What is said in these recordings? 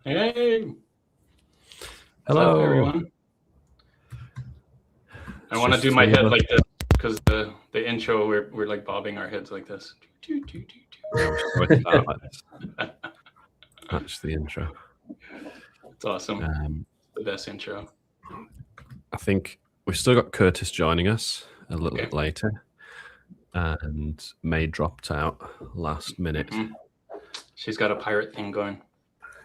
Hey, what's up, Hello. everyone? I It's want to just do my three of head us. like this because the intro we're like bobbing our heads like this. Yeah, we should always start like this. That's the intro. It's awesome. Um, The best intro. I think we've still got Curtis joining us a little Okay. bit later, and May dropped out last minute. Mhm. She's got a pirate thing going.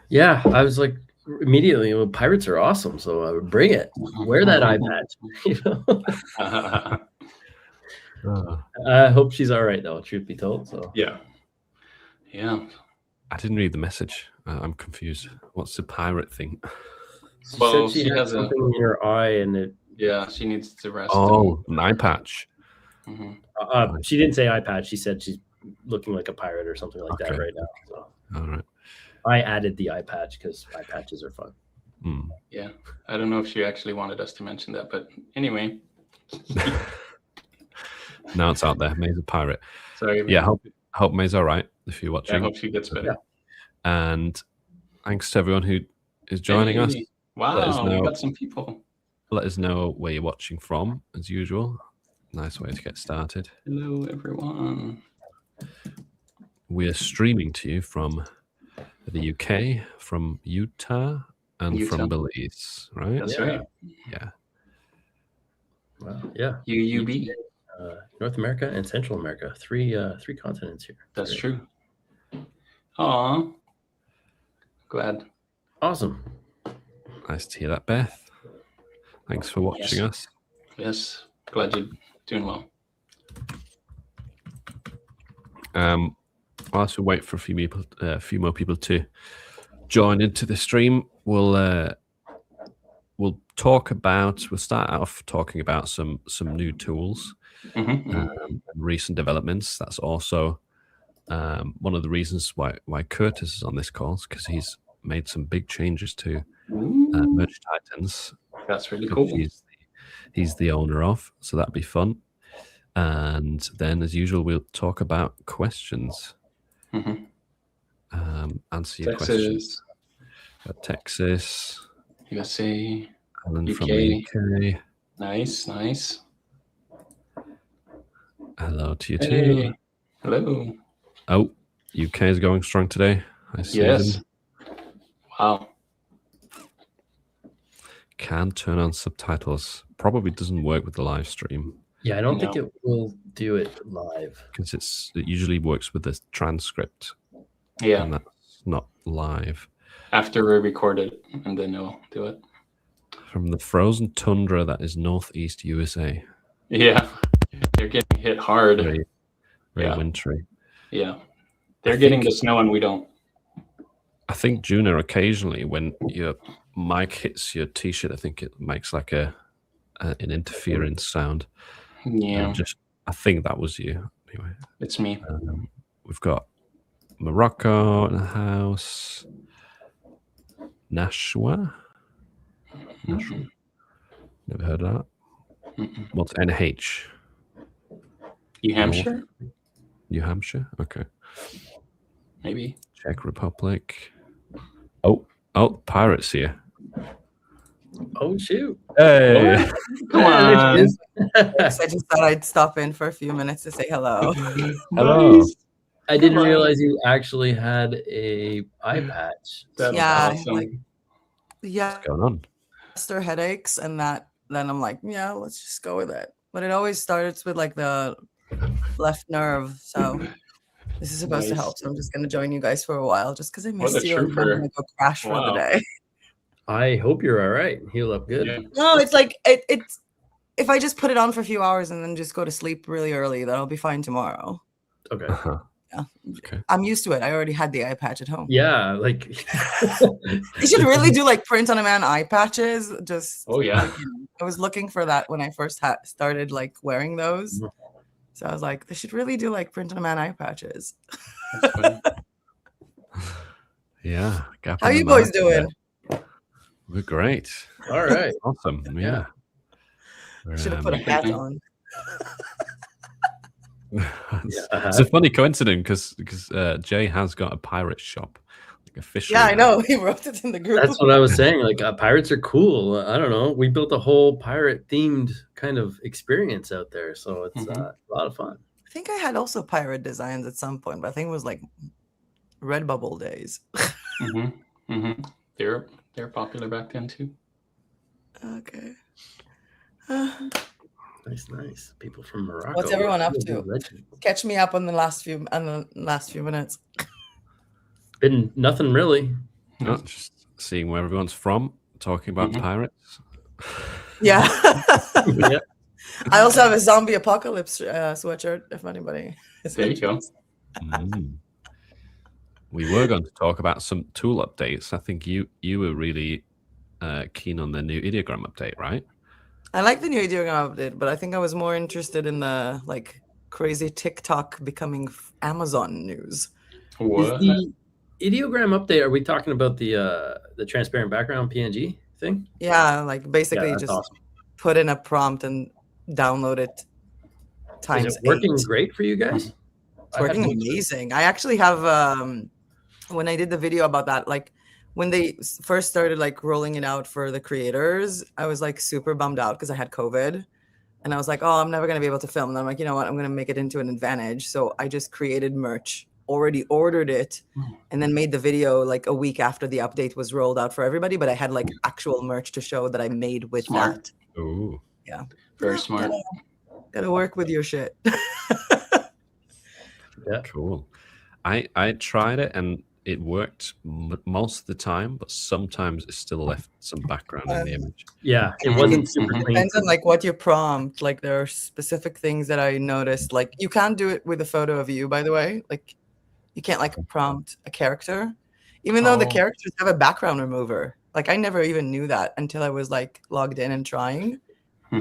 Yeah, I was like immediately, well, pirates are awesome, so I would bring it. Wear that eye patch. You know? I hope she's all right, though. Truth be told, so Yeah. I didn't read the message. I'm confused. What's the pirate thing? she Well, said she she had has a something in her eye, and it. yeah. She needs to rest. Oh, an eye patch. Mhm. She didn't say eye patch. She said she's looking like a pirate or something like that Okay. right now. So All right. I added the eye patch because eye patches are fun. Yeah. I don't know if she actually wanted us to mention that, but anyway. Now it's out there. May's a pirate. Sorry. Yeah, hope May's all right if you're watching. I hope she gets better. And thanks to everyone who is joining us. Wow, Let us know. we got some people. Let us know where you're watching from, as usual. Nice way to get started. Hello, everyone. We are streaming to you from the UK, from Utah, and from Belize, right? That's right. Yeah. Wow. Yeah. UUB. North America and Central America. Three continents here. That's true. Aw. Glad. Awesome. Nice to hear that, Beth. Thanks for watching us. Yes. Glad you're doing well. Whilst we wait for a few more people to join into the stream, we'll start off talking about some new tools and recent developments. That's also one of the reasons why Curtis is on this call, because he's made some big changes to Merge Titans. That's really cool. He's the owner of, so that'd be fun. And then, as usual, we'll talk about questions. Answer your questions. Texas, USA, Alan UK. from the UK. Nice. Hello to you Hey. too. Hello. Oh, UK is going strong today. I see. Yes. Wow. Can turn on subtitles. Probably doesn't work with the live stream. Yeah, I don't think it will do it live. Because it usually works with the transcript. Yeah. And that's not live. After we record it, and then it'll do it. From the frozen tundra that is northeast USA. Yeah. They're getting hit hard. Very wintry. Yeah. They're getting the snow and we don't. I think, Juna, occasionally when your mic hits your t-shirt, I think it makes like an interference sound. Yeah. I think that was you. Anyway. It's me. We've got Morocco in the house. Nashua? Never heard of that. What's NH? New Hampshire? New Hampshire? Okay. Maybe. Czech Republic. Oh, pirates here. Oh, shoot. Hey. Come on. I just thought I'd stop in for a few minutes to say hello. Hello. I didn't realize you actually had a eye patch. That's awesome. What's going on? Master headaches, and then I'm like, yeah, let's just go with it. But it always starts with like the left nerve, so this is supposed to help. So I'm just gonna join you guys for a while, just because I missed you. And I'm gonna go crash for the day. I hope you're all right. Heal up good. Yeah. No, it's like it's if I just put it on for a few hours and then just go to sleep really early, that'll be fine tomorrow. Okay. Yeah. Okay. I'm used to it. I already had the eye patch at home. Yeah, like you should really do like print on a man eye patches. Just I was looking for that when I first started like wearing those. So I was like, they should really do like print on a man eye patches. Yeah. How you boys doing? We're great. All right. Awesome. Yeah. Should have put a hat on. It's a funny coincidence because Jay has got a pirate shop a fishery. Yeah, I now. know. He wrote it in the group. That's what I was saying. Like pirates are cool. I don't know. We built a whole pirate themed kind of experience out there, so it's a lot of fun. I think I had also pirate designs at some point, but I think it was like Redbubble days. They're popular back then too. Okay. Nice. People from Morocco. What's everyone up to? Catch me up on the last few minutes. Been nothing really. No, just seeing where everyone's from, talking about pirates. Yeah. Yeah. I also have a zombie apocalypse sweatshirt. If anybody. There you go. We were going to talk about some tool updates. I think you were really keen on the new ideogram update, right? I like the new ideogram update, but I think I was more interested in the like crazy TikTok becoming Amazon news. What? Is the ideogram update? Are we talking about the transparent background PNG thing? Yeah, like basically that's just awesome. put in a prompt and download it times Is it working 8. great for you guys? It's working amazing. I actually have when I did the video about that, like when they first started like rolling it out for the creators, I was like super bummed out because I had COVID and I was like, oh, I'm never going to be able to film. And I'm like, you know what? I'm going to make it into an advantage. So I just created merch, already ordered it, and then made the video like a week after the update was rolled out for everybody. But I had like actual merch to show that I made with that. Ooh. Yeah. Very smart. Gotta work with your shit. Yeah. Cool. I tried it and it worked most of the time, but sometimes it still left some background in the image. Yeah, it wasn't super clean. Depends on like what you prompt. Like there are specific things that I noticed. Like you can't do it with a photo of you, by the way. Like you can't like prompt a character, even though the characters have a background remover. Like I never even knew that until I was like logged in and trying.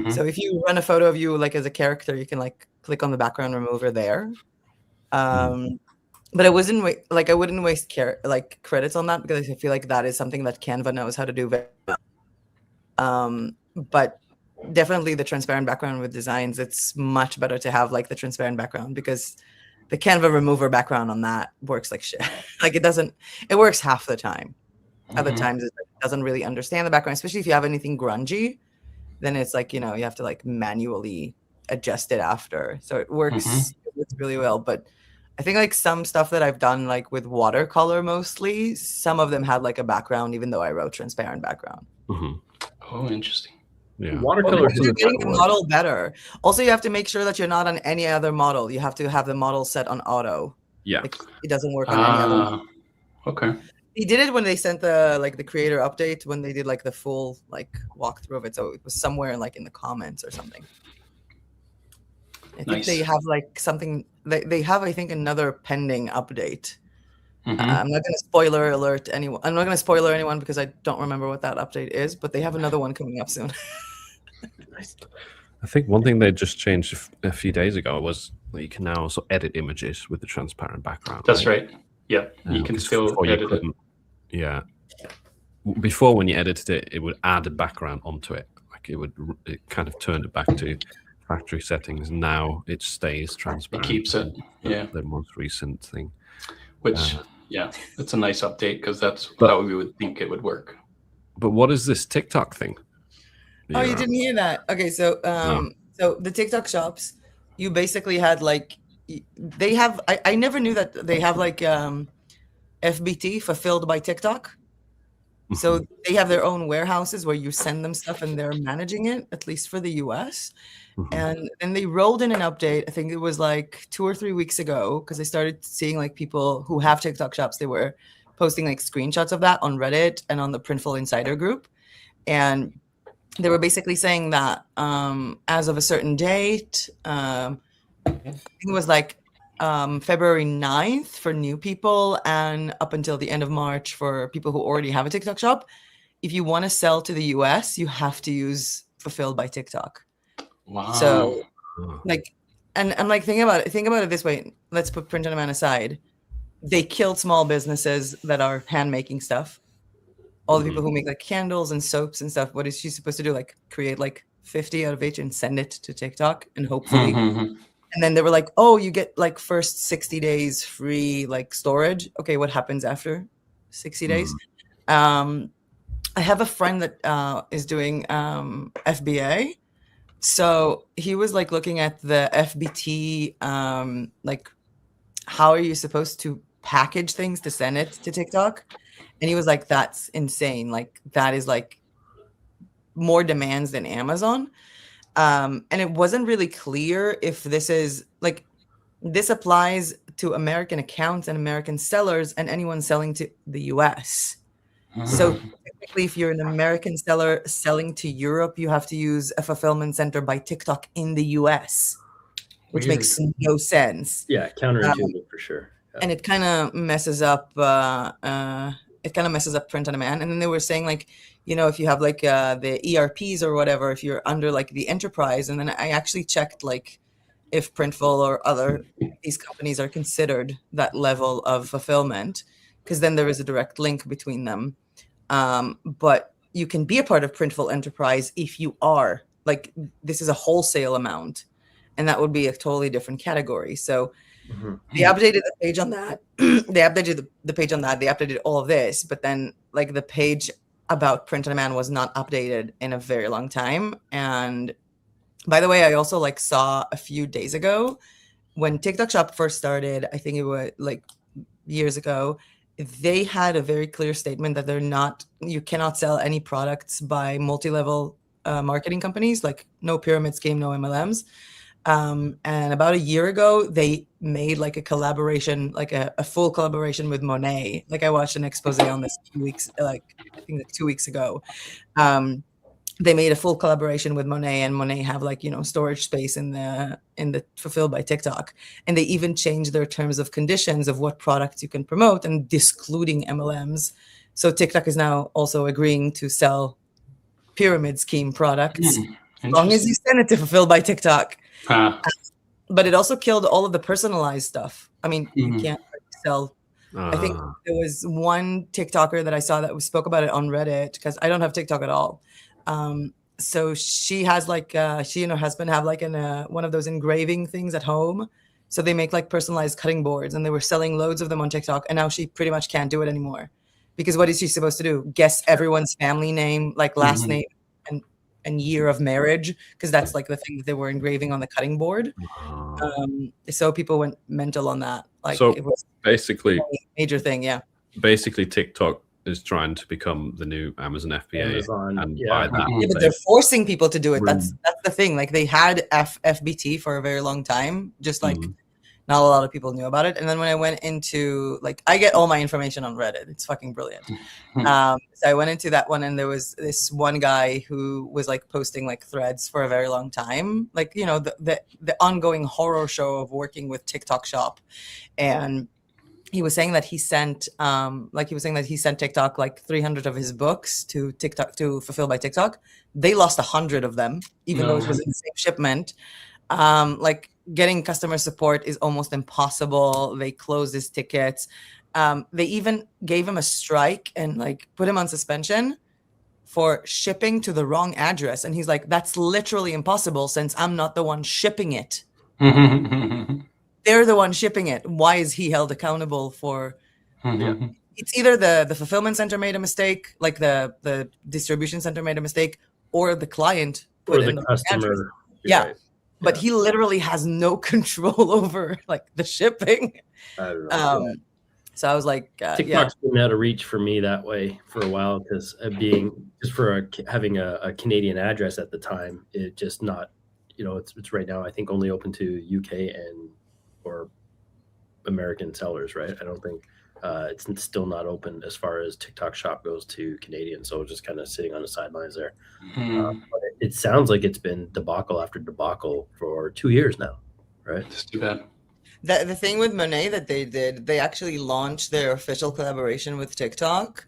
So if you run a photo of you like as a character, you can like click on the background remover there. But I wouldn't waste credits on that because I feel like that is something that Canva knows how to do very well. But definitely the transparent background with designs, it's much better to have like the transparent background because the Canva remover background on that works like shit. Like it works half the time. Other times it doesn't really understand the background, especially if you have anything grungy, then it's like, you have to like manually adjust it after. So it works really well. But I think like some stuff that I've done like with watercolor mostly, some of them had like a background, even though I wrote transparent background. Oh, interesting. Yeah. Watercolor You're getting the model better. Also, you have to make sure that you're not on any other model. You have to have the model set on auto. Yeah. Like, it doesn't work on any other model. Okay. They did it when they sent the creator update, when they did like the full like walkthrough of it. So it was somewhere in the comments or something. I think they have like something. They have, I think, another pending update. I'm not going to spoiler alert anyone. I'm not going to spoiler anyone because I don't remember what that update is. But they have another one coming up soon. I think one thing they just changed a few days ago was that you can now also edit images with the transparent background. That's right. Yeah, you can still edit it. Yeah. Before, when you edited it, it would add a background onto it. Like it kind of turned it back to factory settings. Now it stays transparent. It keeps it. Yeah. The most recent thing. Which, it's a nice update because that's how we would think it would work. But what is this TikTok thing? Oh, you didn't hear that? Okay, so so the TikTok shops, you basically had like they have. I never knew that they have like FBT, fulfilled by TikTok. So they have their own warehouses where you send them stuff and they're managing it, at least for the US. And they rolled in an update. I think it was like 2 or 3 weeks ago because I started seeing like people who have TikTok shops. They were posting like screenshots of that on Reddit and on the Printful Insider group. And they were basically saying that as of a certain date, I think it was like February 9th for new people and up until the end of March for people who already have a TikTok shop. If you want to sell to the US, you have to use Fulfilled by TikTok. Wow. So like, and I'm like, think about it this way. Let's put Print on Demand aside. They killed small businesses that are hand making stuff. All the people who make like candles and soaps and stuff. What is she supposed to do? Like create like 50 out of each and send it to TikTok and hopefully. And then they were like, oh, you get like first 60 days free like storage. Okay, what happens after 60 days. I have a friend that is doing FBA. So he was like looking at the FBT, like how are you supposed to package things to send it to TikTok? And he was like, that's insane. Like that is like more demands than Amazon. And it wasn't really clear if this is like, this applies to American accounts and American sellers and anyone selling to the US. So technically, if you're an American seller selling to Europe, you have to use a fulfillment center by TikTok in the US, which makes no sense. Yeah, counterintuitive for sure. Yeah. And it kind of messes up. It kind of messes up print on demand. And then they were saying like, you know, if you have like the ERPs or whatever, if you're under like the enterprise, and then I actually checked like if Printful or other these companies are considered that level of fulfillment, because then there is a direct link between them. But you can be a part of Printful Enterprise if you are like, this is a wholesale amount, and that would be a totally different category. So they updated the page on that. They updated the page on that. They updated all of this, but then like the page about print on demand was not updated in a very long time. And by the way, I also like saw a few days ago when TikTok Shop first started, I think it was like years ago, they had a very clear statement that you cannot sell any products by multi-level marketing companies, like no pyramid scheme, no MLMs. And about a year ago, they made like a collaboration, like a full collaboration with Monet. Like I watched an expose on this 2 weeks, I think like 2 weeks ago. They made a full collaboration with Monet, and Monet have like, you know, storage space in the Fulfilled by TikTok. And they even changed their terms of conditions of what products you can promote and excluding MLMs. So TikTok is now also agreeing to sell pyramid scheme products as long as you send it to Fulfilled by TikTok. But it also killed all of the personalized stuff. I mean, you can't sell. I think there was one TikToker that I saw that spoke about it on Reddit, because I don't have TikTok at all. So she has like she and her husband have like one of those engraving things at home. So they make like personalized cutting boards, and they were selling loads of them on TikTok. And now she pretty much can't do it anymore, because what is she supposed to do? Guess everyone's family name, like last name and year of marriage, because that's like the thing that they were engraving on the cutting board. So people went mental on that. Like, so it was basically a major thing. Yeah. Basically, TikTok is trying to become the new Amazon FBA, and by that, yeah, but they're forcing people to do it. That's the thing. Like they had FBT for a very long time, just like not a lot of people knew about it. And then when I went into, like, I get all my information on Reddit. It's fucking brilliant. So I went into that one, and there was this one guy who was like posting like threads for a very long time, like, you know, the ongoing horror show of working with TikTok Shop. And he was saying that he sent TikTok like 300 of his books to TikTok, to Fulfilled by TikTok. They lost 100 of them, even though it was in the same shipment. Like getting customer support is almost impossible. They closed his tickets. They even gave him a strike and like put him on suspension for shipping to the wrong address. And he's like, that's literally impossible since I'm not the one shipping it. They're the one shipping it. Why is he held accountable for? It's either the fulfillment center made a mistake, like the distribution center made a mistake, or the client put or in the customer. Yeah. Right. But he literally has no control over like the shipping. I don't know. So I was like, TikTok's been out of reach for me that way for a while, because having a Canadian address at the time, it just not, you know, it's right now I think only open to UK or American sellers, right? I don't think it's still not open as far as TikTok Shop goes to Canadian. So just kind of sitting on the sidelines there. But it sounds like it's been debacle after debacle for 2 years now, right? It's too bad. The thing with Monet that they did, they actually launched their official collaboration with TikTok.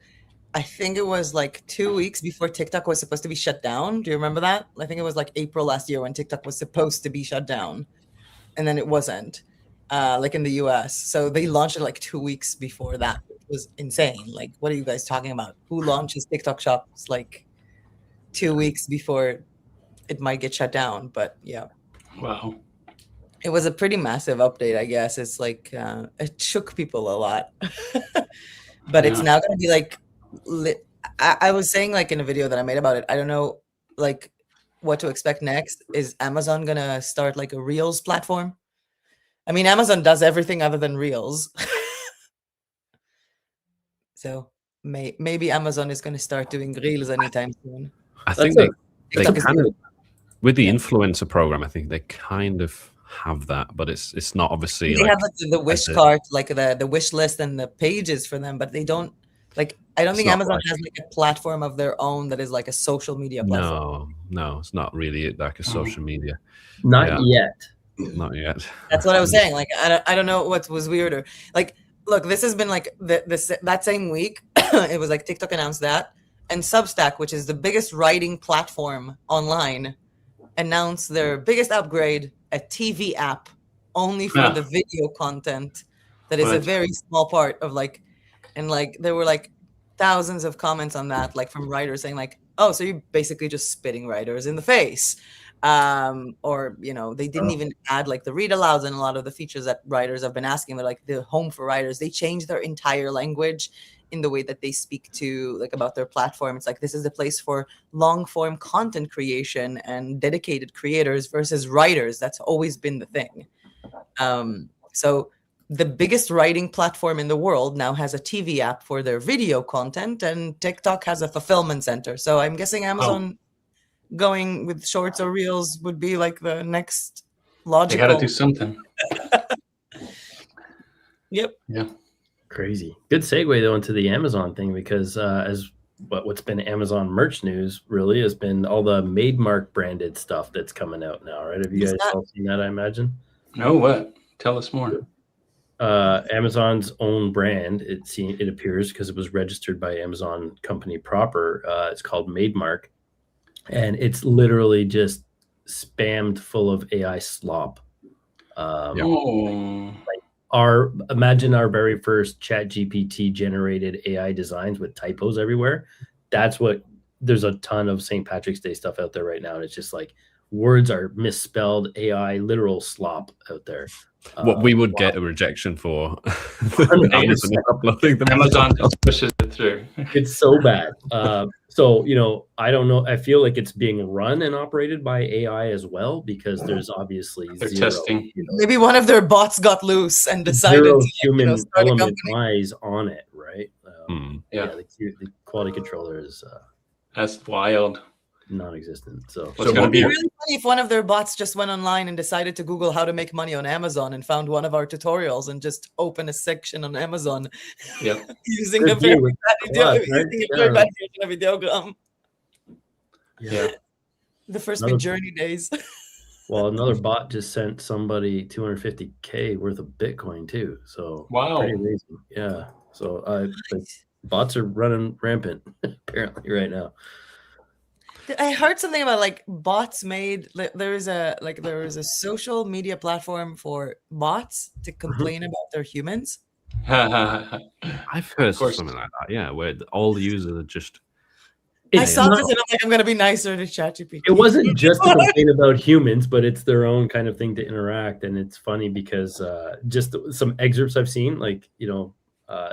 I think it was like 2 weeks before TikTok was supposed to be shut down. Do you remember that? I think it was like April last year when TikTok was supposed to be shut down, and then it wasn't. Like in the US. So they launched it like 2 weeks before that. It was insane. Like, what are you guys talking about? Who launches TikTok Shops like 2 weeks before it might get shut down? But yeah. Wow. It was a pretty massive update, I guess. It's like, it shook people a lot. but it's Yeah. now going to be like I was saying like in a video that I made about it, I don't know like what to expect next. Is Amazon going to start like a Reels platform? I mean, Amazon does everything other than Reels. So maybe Amazon is going to start doing Reels anytime soon. I think they TikTok is kind of, doing- with the Yeah. influencer program, I think they kind of have that, but it's not obviously They like have like the wish as a- cart, like the wish list and the pages for them, but they don't like. I don't It's think not Amazon like- has like a platform of their own that is like a social media platform. no, it's not really like a social media. Not Yeah. yet. Not yet. That's what I was saying. Like I don't know what was weirder. Like, look, this has been like that same week. It was like TikTok announced that, and Substack, which is the biggest writing platform online, announced their biggest upgrade, a TV app only for Yeah. the video content. That is a What? very small part of like, and like there were like thousands of comments on that, like from writers saying like, oh, so you're basically just spitting writers in the face. Or they didn't even add like the read alouds and a lot of the features that writers have been asking. They're like the home for writers. They changed their entire language in the way that they speak to like about their platform. It's like this is a place for long form content creation and dedicated creators versus writers. That's always been the thing. So the biggest writing platform in the world now has a TV app for their video content, and TikTok has a fulfillment center. So I'm guessing Amazon going with shorts or reels would be like the next They logical. got to do something. Yep. Yeah. Crazy. Good segue though into the Amazon thing, because as what's been Amazon merch news really has been all the Maidmark branded stuff that's coming out now, right? Have you Is guys that- all seen that? I imagine. No, what? Tell us more. Amazon's own brand. It appears, because it was registered by Amazon company proper. It's called Maidmark, and it's literally just spammed full of AI slop. Oh, Imagine our very first ChatGPT generated AI designs with typos everywhere. There's a ton of St. Patrick's Day stuff out there right now, and it's just like words are misspelled, AI literal slop out there. What we would get a rejection for. 100%. Amazon uploading them. Amazon just pushes it through. It's so bad. So I don't know. I feel like it's being run and operated by AI as well, because there's obviously They're zero, testing. Maybe one of their bots got loose and decided zero to human start a element company. eyes on it, right? Yeah. The quality controller is That's wild. non-existent. So What's gonna It'd be be really funny if one of their bots just went online and decided to Google how to make money on Amazon and found one of our tutorials and just open a section on Amazon Yep. using Good a very view with bad Claude, video, right? using a very Yeah. bad version of Ideogram. Yeah. The first Another- Mid Journey days. Well, another bot just sent somebody 250K worth of Bitcoin too. So Wow. pretty amazing. Yeah. So the bots are running rampant apparently right now. I heard something about like bots made. There is a social media platform for bots to complain about their humans. I've heard course. something like that, yeah, where all the users are just I It's saw not- this and I'm like, I'm gonna be nicer to ChatGPT. It wasn't just to complain about humans, but it's their own kind of thing to interact. And it's funny because just some excerpts I've seen, like,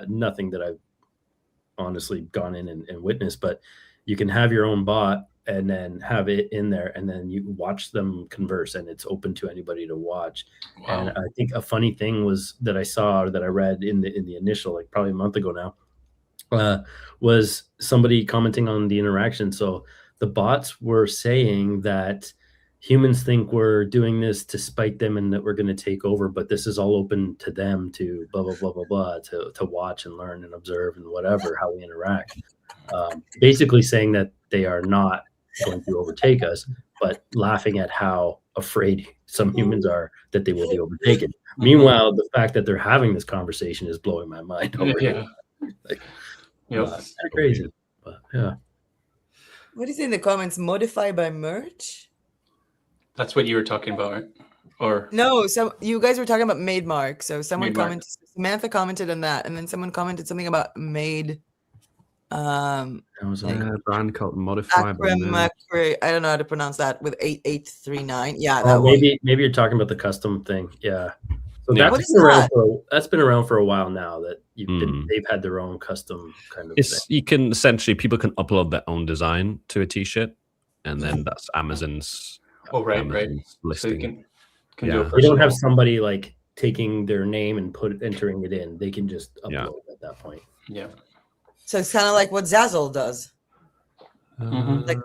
nothing that I've honestly gone in and witnessed, but you can have your own bot and then have it in there, and then you watch them converse, and it's open to anybody to watch. And I think a funny thing was that I saw, or that I read in the initial, like probably a month ago now, was somebody commenting on the interaction. So the bots were saying that humans think we're doing this to spite them and that we're going to take over, but this is all open to them to blah, blah, blah, blah, blah, to watch and learn and observe and whatever, how we interact. Basically saying that they are not going to overtake us, but laughing at how afraid some humans are that they will be overtaken. Meanwhile, the fact that they're having this conversation is blowing my mind. Yeah. Like, Yep. kind of crazy, but yeah. What do you say in the comments? Modify by merch? That's what you were talking about, right? Or No, so you guys were talking about Maidmark. So someone Maidmark. commented, Samantha commented on that, and then someone commented something about Maid. I was like, a brand called Modify. I don't know how to pronounce that with 8839. Yeah, that oh, one. maybe you're talking about the custom thing. Yeah. So Yeah. What that's is been around that? that's been around for a while now. That they've had their own custom kind of thing. You can essentially, people can upload their own design to a t-shirt, and then that's Amazon's Oh, right. Amazon's So you listing. can do a Yeah. They don't have personal. somebody like taking their name and entering it in. They can just upload at that point. Yeah. So it's kind of like what Zazzle does. Like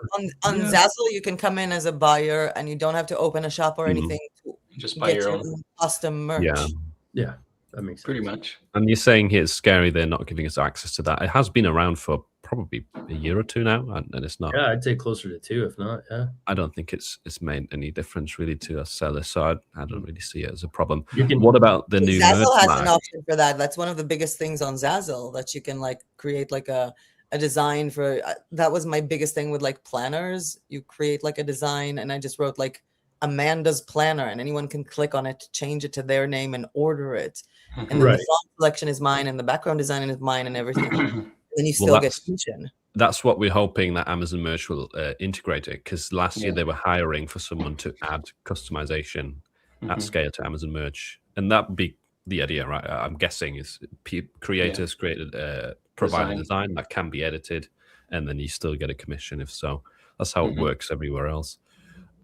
on Yeah. Zazzle, you can come in as a buyer and you don't have to open a shop or anything to Just buy get your your own. own custom merch. Yeah. Yeah, that makes sense. Pretty much. And you're saying here it's scary they're not giving us access to that. It has been around for probably a year or two now, and it's not. Yeah, I'd say closer to 2, if not. Yeah. I don't think it's made any difference really to us sellers, so I don't really see it as a problem. You can. What about the new Zazzle merch has an mark? option for that. That's one of the biggest things on Zazzle, that you can like create like a design for. That was my biggest thing with like planners. You create like a design, and I just wrote like Amanda's planner, and anyone can click on it, change it to their name, and order it. And then Right. the font selection is mine, and the background design is mine, and everything. And then you still Well, get commission. That's what we're hoping that Amazon Merch will integrate it, because last year Yeah. they were hiring for someone to add customization at Mhm. scale to Amazon Merch, and that would be the idea, right? I'm guessing is creators created provide a design that can be edited, and then you still get a commission if so. That's how it works everywhere else.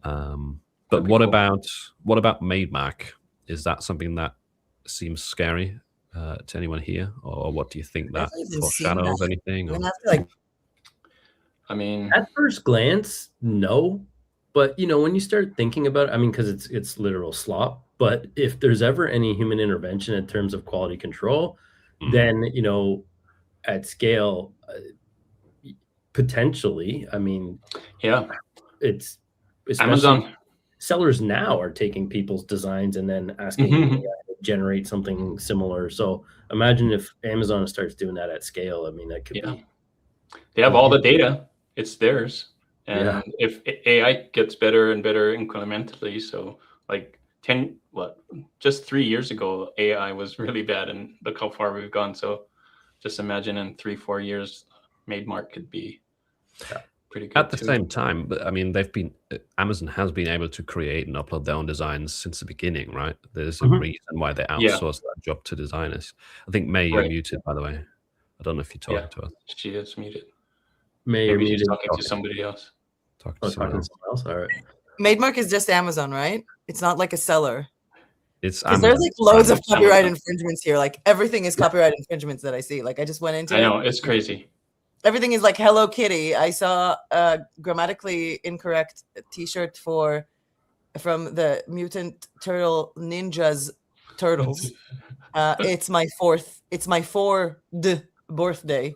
But what about Maidmark? Is that something that seems scary to anyone here, or what do you think that haven't even seen foreshadows that. anything? I'm Or? gonna have to like I mean, At first glance, no. But when you start thinking about it, I mean, because it's literal slop. But if there's ever any human intervention in terms of quality control, then at scale, potentially. I mean, yeah, it's especially Amazon. sellers now are taking people's designs and then asking AI to generate something similar. So imagine if Amazon starts doing that at scale. I mean, that could be. They have all the data. It's theirs. And Yeah. if AI gets better and better incrementally, so like just 3 years ago, AI was really bad, and look how far we've gone. So just imagine in 3-4 years, Maidmark could be pretty good At the too. same time, but I mean, Amazon has been able to create and upload their own designs since the beginning, right? There's a reason why they outsourced that job to designers. I think May, you're muted, by the way. I don't know if you're talking to us. She is muted. May or Maybe she's muted. talking to somebody else. Talking Oh, to someone talking else. to someone else. All right. Maidmark is just Amazon, right? It's not like a seller. It's Because there's Amazon's like loads brand. of copyright infringements here. Like everything is copyright infringements that I see. Like I just went into I know, it's crazy. everything is like Hello Kitty. I saw a grammatically incorrect T-shirt from the Mutant Turtle Ninjas Turtles. It's my fourth birthday.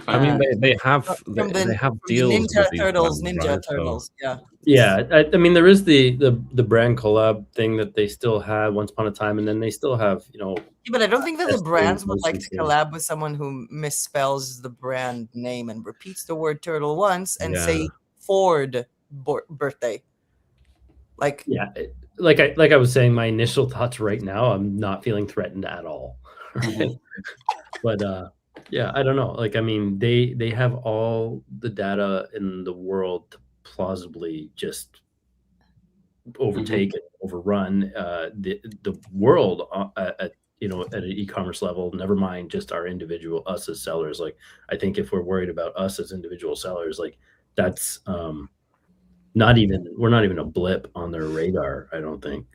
I mean, they have From they have from deals Ninja with these Turtles, brands, Ninja right? So- Turtles. Yeah. Yeah, I mean, there is the brand collab thing that they still had once upon a time, and then they still have, Yeah, but I don't think that the That's brands the would like to mostly collab with someone who misspells the brand name and repeats the word turtle once and Yeah. say Ford birthday. Like yeah, like I was saying, my initial thoughts right now, I'm not feeling threatened at all. Right? But yeah, I don't know. Like, I mean, they have all the data in the world to plausibly just overtake and overrun the world at an e-commerce level. Never mind just our individual us as sellers. Like, I think if we're worried about us as individual sellers, like that's we're not even a blip on their radar, I don't think.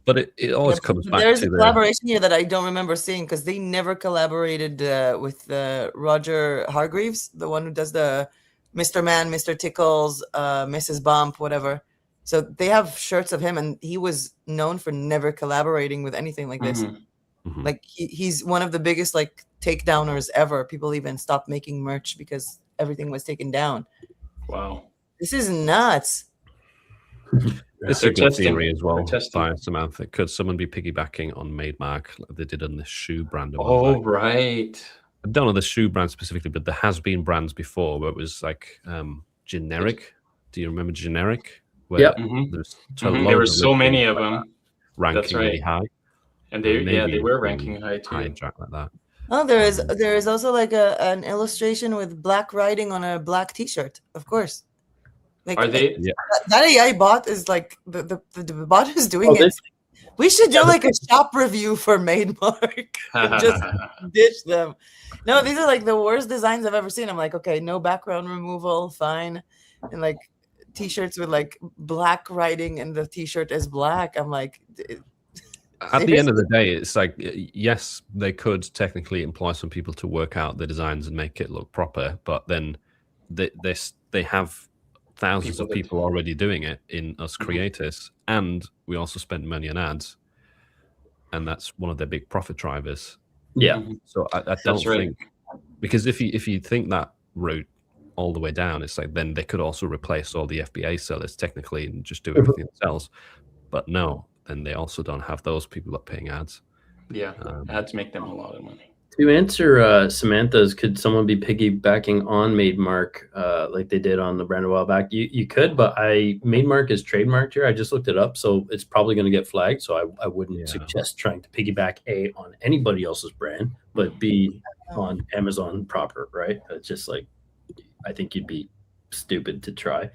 But it always comes back there's to a collaboration here that I don't remember seeing because they never collaborated with Roger Hargreaves, the one who does the Mr. Man, Mr. Tickles, Mrs. Bump, whatever. So they have shirts of him, and he was known for never collaborating with anything like this. Mhm. Like he's one of the biggest like takedowners ever. People even stopped making merch because everything was taken down. Wow. This is nuts. It's They're a good testing. theory as well They're testing. by Samantha. Could someone be piggybacking on Maidmark like they did on this shoe brand? Oh, right. I don't know the shoe brand specifically, but there has been brands before where it was like generic. Do you remember generic? Where Yep. there's There were so many of them. ranking That's right. really high. And they Maybe were you ranking can high too. hijack like that. Oh, there is also like an illustration with black writing on a black T-shirt. Of course, like Are they? Yeah. that AI bot is like the bot is doing it We should do like a shop review for Maidmark. Just ditch them. No, these are like the worst designs I've ever seen. I'm like, okay, no background removal, fine. And like t-shirts with like black writing and the t-shirt is black. I'm like, at the end of the day, it's like, yes, they could technically employ some people to work out the designs and make it look proper, but then they have thousands of people already doing it in us creators, and we also spend money on ads, and that's one of their big profit drivers. Yeah. So I don't think, because if you think that route all the way down, it's like then they could also replace all the FBA sellers technically and just do everything themselves. But no, then they also don't have those people that are paying ads. Yeah, ads make them a lot of money. To answer Samantha's, could someone be piggybacking on Maidmark like they did on the brand a while back? You could, but Maidmark is trademarked here. I just looked it up, so it's probably going to get flagged. So I wouldn't suggest trying to piggyback A on anybody else's brand, but B on Amazon proper, right? It's just like, I think you'd be stupid to try.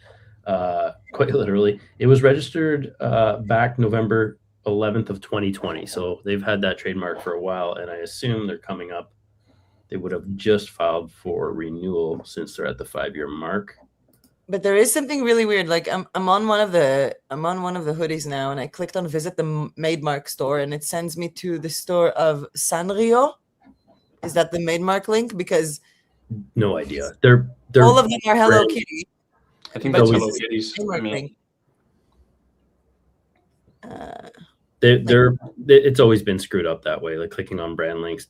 Quite literally, it was registered back November 11th of 2020, so they've had that trademark for a while, and I assume they're coming up. They would have just filed for renewal since they're at the 5-year mark. But there is something really weird. Like I'm on one of the hoodies now, and I clicked on visit the Maidmark store, and it sends me to the store of Sanrio. Is that the Maidmark link? Because no idea. They're all of them are Hello Kitty. I think that's Hello Kitty's. It's always been screwed up that way. Like clicking on brand links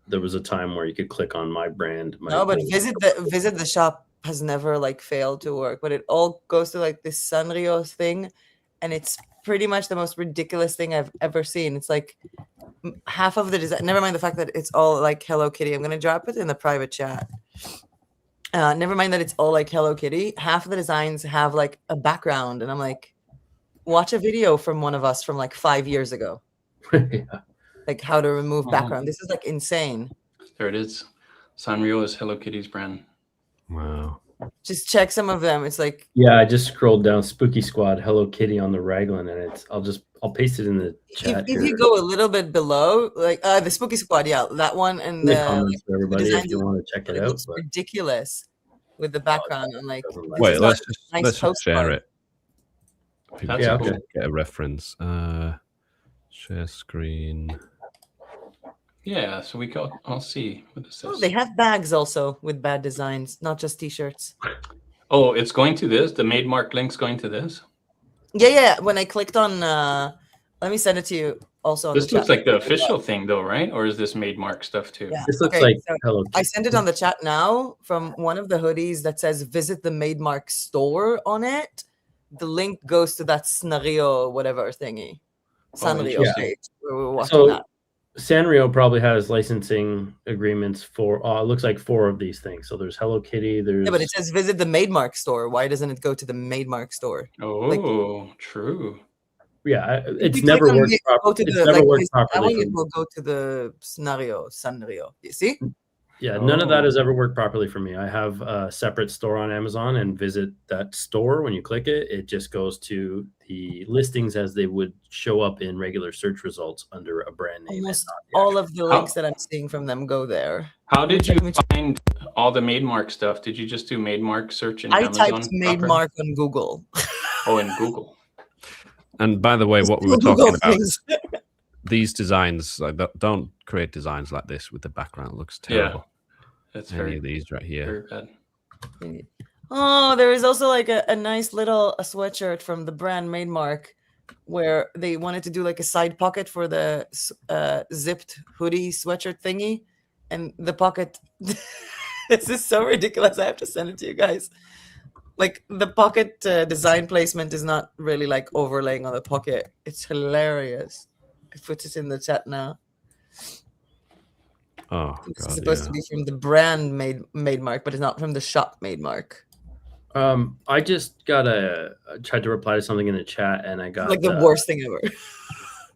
there was a time where you could click on my brand. No, but visit the shop has never like failed to work, but it all goes to like this Sanrio thing, and it's pretty much the most ridiculous thing I've ever seen. It's like half of the design, never mind the fact that it's all like Hello Kitty. I'm gonna drop it in the private chat. Never mind that it's all like Hello Kitty. Half of the designs have like a background, and I'm like, watch a video from one of us from like 5 years ago. Like how to remove background. This is like insane. There it is. Sanrio is Hello Kitty's brand. Wow. Just check some of them. It's like, yeah, I just scrolled down Spooky Squad Hello Kitty on the raglan, and I'll paste it in the chat. If you go a little bit below, like the Spooky Squad, yeah, that one, and the comments for everybody if you want to check it out. Looks ridiculous with the background. I'm like, wait, let's just share it. People That's can get a reference. Share screen. Yeah, so we can all see what this says. Oh, they have bags also with bad designs, not just t-shirts. Oh, it's going to this? The Maidmark link's going to this? Yeah. When I clicked on, let me send it to you also. On this looks like the official thing though, right? Or is this Maidmark stuff too? Yeah. This looks like Hello Kitty. I sent it on the chat now from one of the hoodies that says visit the Maidmark store on it. The link goes to that Sanrio whatever thingy. Sanrio page where we were watching that. Sanrio probably has licensing agreements for it looks like 4 of these things. So there's Hello Kitty, there's but it says visit the Maidmark store. Why doesn't it go to the Maidmark store? Oh, true. Yeah, it's never worked properly. It's never worked properly. It will go to the Sanrio. You see? Yeah, none of that has ever worked properly for me. I have a separate store on Amazon, and visit that store. When you click it, it just goes to the listings as they would show up in regular search results under a brand name. Almost all of the links that I'm seeing from them go there. How did you find all the Maidmark stuff? Did you just do Maidmark search in Amazon? I typed Maidmark on Google. Oh, in Google. And by the way, what we were talking about, these designs, like, don't create designs like this with the background. It looks terrible. Yeah. That's any of these right here. Very bad. Oh, there is also like a nice little sweatshirt from the brand Maidmark where they wanted to do like a side pocket for the zipped hoodie sweatshirt thingy. And the pocket, this is so ridiculous. I have to send it to you guys. Like the pocket design placement is not really like overlaying on the pocket. It's hilarious. I put it in the chat now. Oh, this is supposed to be from the brand Maidmark, but it's not from the shop Maidmark. I just tried to reply to something in the chat, and I got like the worst thing ever.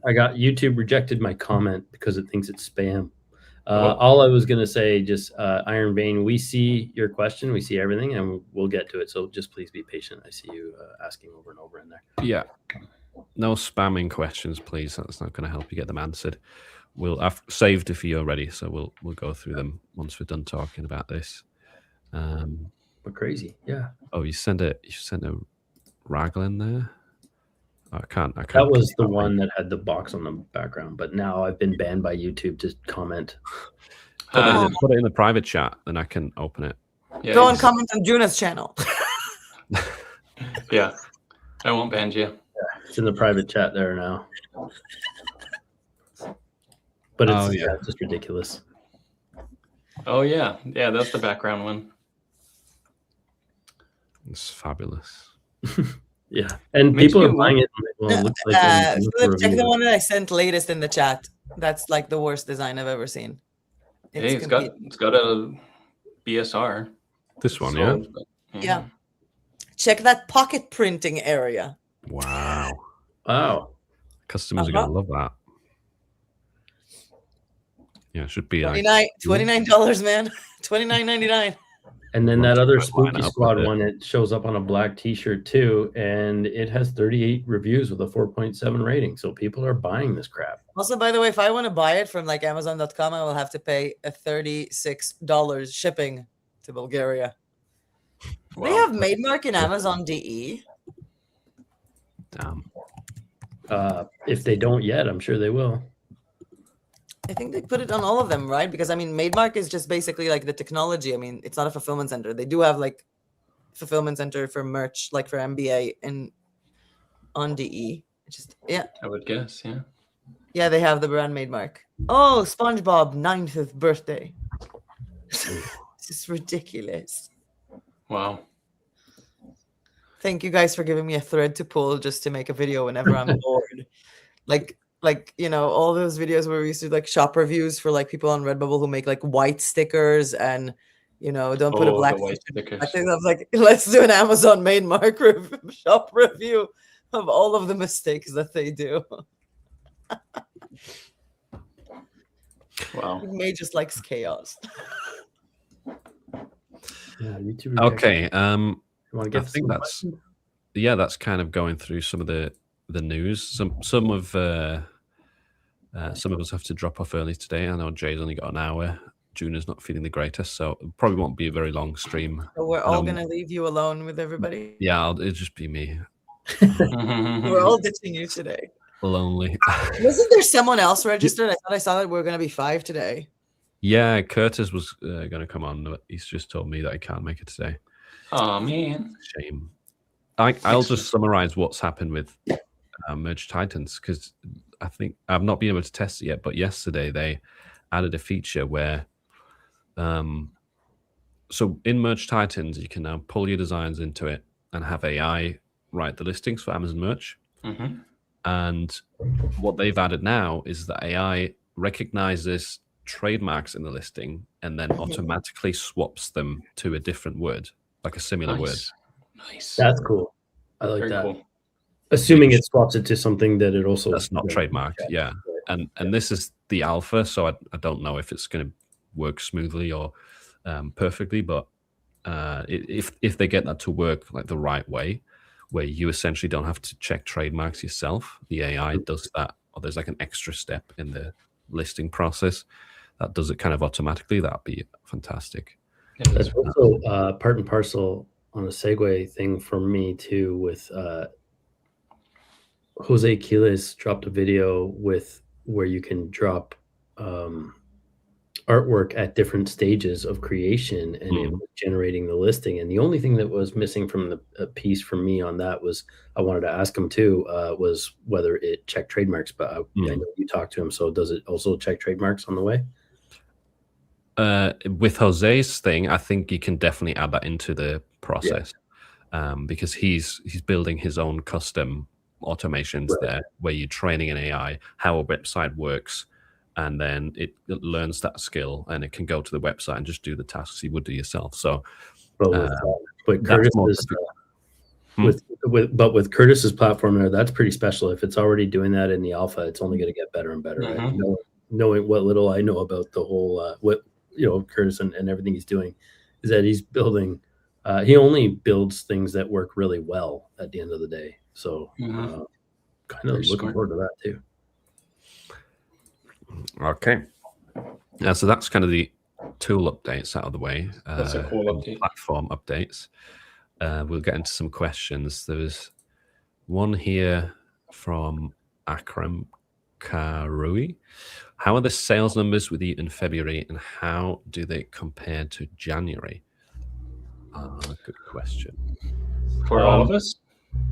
I got YouTube rejected my comment because it thinks it's spam. All I was gonna say, just Iron Bane, we see your question, we see everything, and we'll get to it. So just please be patient. I see you asking over and over in there. Yeah. No spamming questions, please. That's not going to help you get them answered. I've saved if you're ready, so we'll go through them once we're done talking about this. But crazy, yeah. Oh, you sent a raglan there. I can't. That was the one that had the box on the background, but now I've been banned by YouTube to comment. Put it in the private chat, then I can open it. Yeah, go and comment on Juna's channel. Yeah, I won't ban you. Yeah, it's in the private chat there now. But it's just ridiculous. Oh yeah, that's the background one. It's fabulous. Yeah, and people are buying it. Well, it looks like Philip, check the one that I sent latest in the chat. That's like the worst design I've ever seen. It's got a BSR. This one, yeah. Check that pocket printing area. Wow. Customers are going to love that. Yeah, it should be $29, man. $29.99. And then that other Spooky Squad one, it shows up on a black T-shirt too, and it has 38 reviews with a 4.7 rating. So people are buying this crap. Also, by the way, if I want to buy it from like Amazon.com, I will have to pay a $36 shipping to Bulgaria. Wow. They have Maidmark in Amazon DE. Damn. If they don't yet, I'm sure they will. I think they put it on all of them, right? Because I mean, Maidmark is just basically like the technology. I mean, it's not a fulfillment center. They do have like fulfillment center for merch, like for MBA and on DE. I would guess, yeah. Yeah, they have the brand Maidmark. Oh, SpongeBob 9th birthday. This is ridiculous. Wow. Thank you guys for giving me a thread to pull just to make a video whenever I'm bored. Like, you know, all those videos where we used to do like shop reviews for like people on Redbubble who make like white stickers and, you know, don't put a black sticker. I think I was like, let's do an Amazon Maidmark shop review of all of the mistakes that they do. Wow. May just likes chaos. Yeah, YouTube. Okay. You want to get I think that's kind of going through some of the news. Some of us have to drop off early today. I know Jay's only got an hour. Juna's not feeling the greatest, so it probably won't be a very long stream. So we're all going to leave you alone with everybody? Yeah, it'll just be me. We're all ditching you today. Lonely. Wasn't there someone else registered? I thought I saw that we're going to be 5 today. Yeah, Curtis was going to come on, but he's just told me that he can't make it today. Oh, man. Shame. I'll just summarize what's happened with Merge Titans, because I think I've not been able to test it yet, but yesterday they added a feature where so in Merge Titans you can now pull your designs into it and have AI write the listings for Amazon Merch. Mm-hmm. And what they've added now is that AI recognizes trademarks in the listing and then automatically swaps them to a different word, like a similar word. Nice. That's cool. I like Very that. cool. Assuming it swaps it to something that it also that's not trademarked. Yeah. And this is the alpha, so I don't know if it's going to work smoothly or perfectly, but if they get that to work like the right way, where you essentially don't have to check trademarks yourself, the AI does that, or there's like an extra step in the listing process that does it kind of automatically, that'd be fantastic. That's also part and parcel on a segue thing for me too, with Jose Quiles dropped a video with where you can drop artwork at different stages of creation, and it was generating the listing. And the only thing that was missing from the piece for me on that was, I wanted to ask him too, was whether it checked trademarks, but I know you talked to him. So does it also check trademarks on the way? With Jose's thing, I think you can definitely add that into the process, because he's building his own custom automations there, where you're training an AI how a website works, and then it learns that skill and it can go to the website and just do the tasks you would do yourself. So, but with Curtis's platform there, that's pretty special. If it's already doing that in the alpha, it's only going to get better and better. Right? Knowing what little I know about the whole Curtis and everything he's doing, is that he's building. He only builds things that work really well at the end of the day. So kind of looking forward to that too. Okay. Yeah, so that's kind of the tool updates out of the way. That's a cool update. Platform updates. We'll get into some questions. There's one here from Akram Karui. How are the sales numbers with you in February, and how do they compare to January? Good question. For all of us?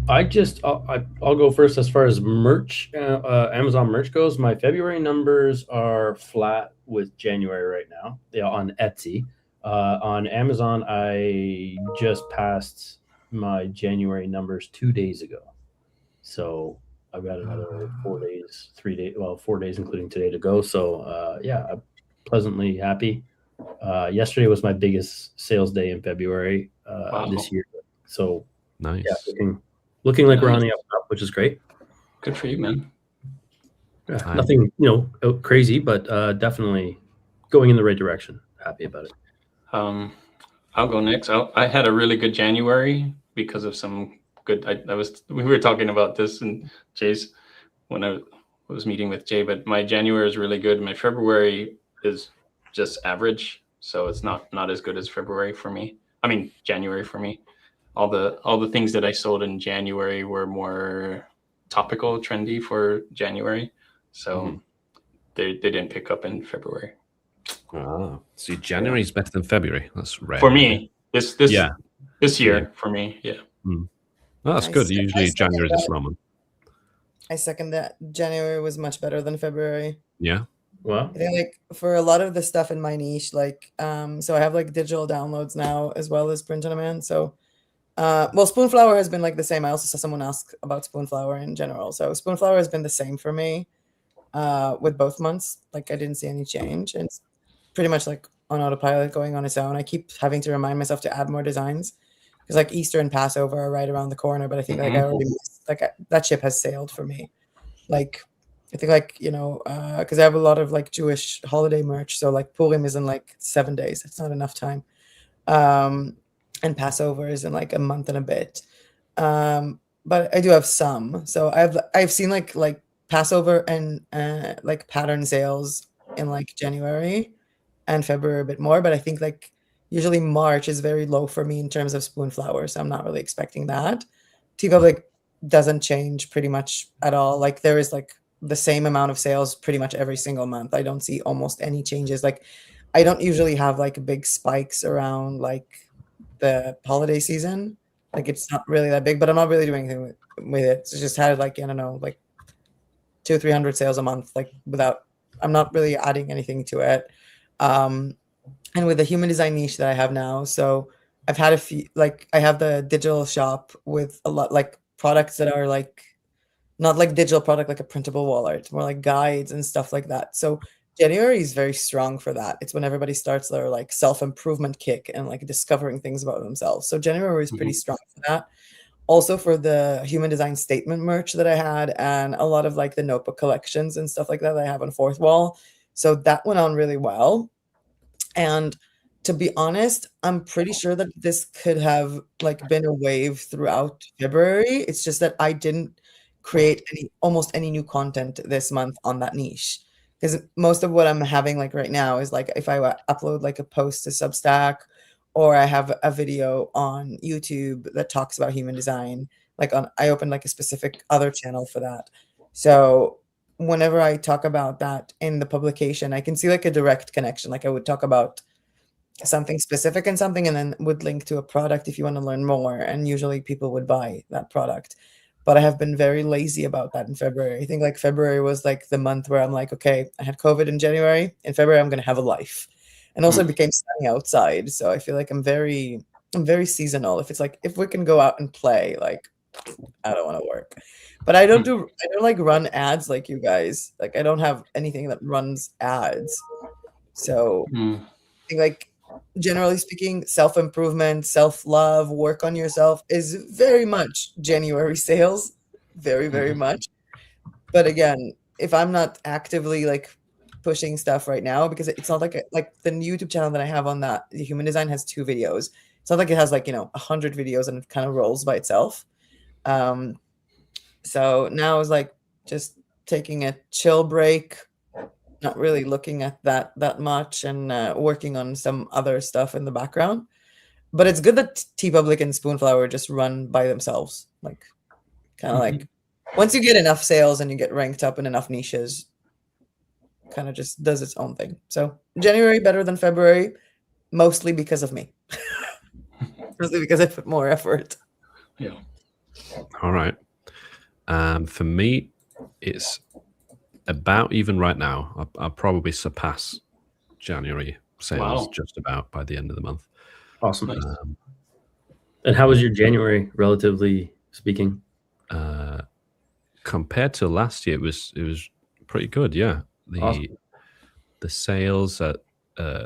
I'll go first as far as merch, Amazon merch goes. My February numbers are flat with January right now. Yeah, on Etsy. On Amazon, I just passed my January numbers 2 days ago. So I've got another 4 days, 4 days, including today to go. So yeah, I'm pleasantly happy. Yesterday was my biggest sales day in February this year. So nice. Yeah, looking like we're on the up, which is great. Good for you, man. Yeah, nothing, crazy, but definitely going in the right direction. Happy about it. I'll go next. I had a really good January because of some good. We were talking about this in Jay's when I was meeting with Jay, but my January is really good. My February is just average, so it's not as good as February for me. I mean January for me. All the things that I sold in January were more topical, trendy for January, so they didn't pick up in February. See, January is better than February. That's rare for me. This year for me, yeah. Oh, that's good. Usually January is a slow month. I second that. January was much better than February. Yeah. Well, I think like for a lot of the stuff in my niche, like so I have like digital downloads now as well as print on demand. So well, Spoonflower has been like the same. I also saw someone ask about Spoonflower in general. So Spoonflower has been the same for me with both months. Like I didn't see any change. And it's pretty much like on autopilot going on its own. I keep having to remind myself to add more designs because like Easter and Passover are right around the corner. But I think like I already missed, that ship has sailed for me. Like I think like, because I have a lot of like Jewish holiday merch. So like Purim is in like 7 days. It's not enough time. And Passover is in like a month and a bit. But I do have some. So I've seen like Passover and like pattern sales in like January and February a bit more. But I think like usually March is very low for me in terms of Spoonflower. So I'm not really expecting that. TeePublic doesn't change pretty much at all. Like there is like the same amount of sales pretty much every single month. I don't see almost any changes. Like I don't usually have like big spikes around like the holiday season. Like it's not really that big, but I'm not really doing anything with it. It's just had like, I don't know, like 200-300 sales a month, like I'm not really adding anything to it. And with the human design niche that I have now, so I've had a few, like I have the digital shop with a lot like products that are like not like digital product, like a printable wallet, more like guides and stuff like that. So January is very strong for that. It's when everybody starts their like self-improvement kick and like discovering things about themselves. So January is pretty strong for that. Also for the human design statement merch that I had and a lot of like the notebook collections and stuff like that I have on Fourth Wall. So that went on really well. And to be honest, I'm pretty sure that this could have like been a wave throughout February. It's just that I didn't create almost any new content this month on that niche. Because most of what I'm having like right now is like if I upload like a post to Substack or I have a video on YouTube that talks about human design, I opened like a specific other channel for that. So whenever I talk about that in the publication, I can see like a direct connection. Like I would talk about something specific and something and then would link to a product if you want to learn more. And usually people would buy that product. But I have been very lazy about that in February. I think like February was like the month where I'm like, okay, I had COVID in January. In February, I'm going to have a life. And also it became sunny outside. So I feel like I'm very seasonal. If we can go out and play, like I don't want to work. But I don't like run ads like you guys. Like I don't have anything that runs ads. So I think like generally speaking, self-improvement, self-love, work on yourself is very much January sales. Very, very much. But again, if I'm not actively like pushing stuff right now, because it's not like the YouTube channel that I have on that, the human design has 2 videos. It's not like it has 100 videos and it kind of rolls by itself. So now it's like just taking a chill break, not really looking at that much, and working on some other stuff in the background. But it's good that TeePublic and Spoonflower just run by themselves. Like, kind of like, once you get enough sales and you get ranked up in enough niches, kind of just does its own thing. So January better than February, mostly because of me. Mostly because I put more effort. Yeah. All right. For me, it's about even right now. I'll probably surpass January sales just about by the end of the month. Awesome. Nice. And how was your January, relatively speaking? Compared to last year, it was pretty good. Yeah. Awesome. The sales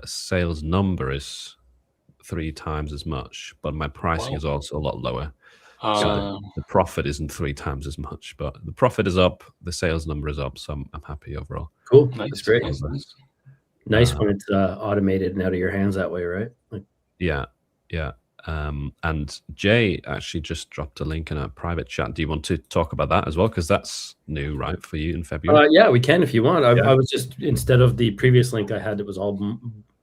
sales number is 3 times as much, but my pricing is also a lot lower. So the profit isn't 3 times as much, but the profit is up, the sales number is up, so I'm happy overall. Cool. Nice. That's great. Nice. When it's automated and out of your hands that way, right? Yeah. And Jay actually just dropped a link in a private chat. Do you want to talk about that as well? Because that's new, right, for you in February? Yeah, we can if you want. I was just, instead of the previous link I had, it was all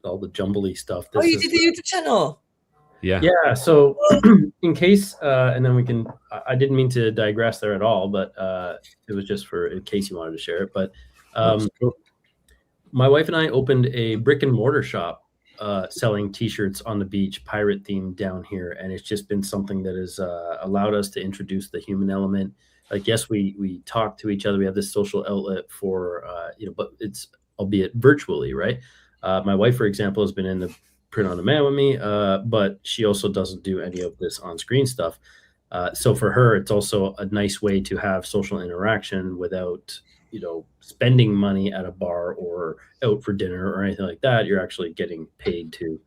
the jumbly stuff. This you did the YouTube channel. Yeah. So in case, and then we can, I didn't mean to digress there at all, but it was just for in case you wanted to share it. But my wife and I opened a brick and mortar shop selling T-shirts on the beach, pirate themed down here, and it's just been something that has allowed us to introduce the human element. Like, yes, we talk to each other. We have this social outlet for but it's albeit virtually, right? My wife, for example, has been in the print on demand with me, but she also doesn't do any of this on-screen stuff. So for her, it's also a nice way to have social interaction without spending money at a bar or out for dinner or anything like that. You're actually getting paid to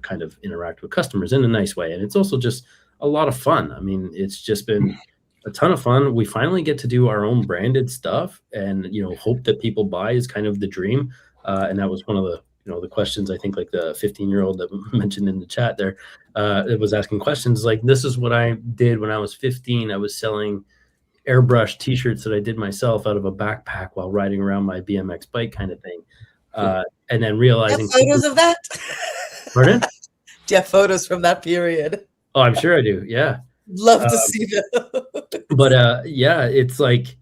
kind of interact with customers in a nice way. And it's also just a lot of fun. I mean, it's just been a ton of fun. We finally get to do our own branded stuff, and hope that people buy is kind of the dream. And that was one of the the questions, I think, like the 15-year-old that mentioned in the chat there, it was asking questions like, this is what I did when I was 15. I was selling airbrush T-shirts that I did myself out of a backpack while riding around my BMX bike, kind of thing. And then realizing, do you have photos of that? Pardon? Do you have photos from that period? Oh, I'm sure I do. Yeah. Love to see them. But yeah, it's like,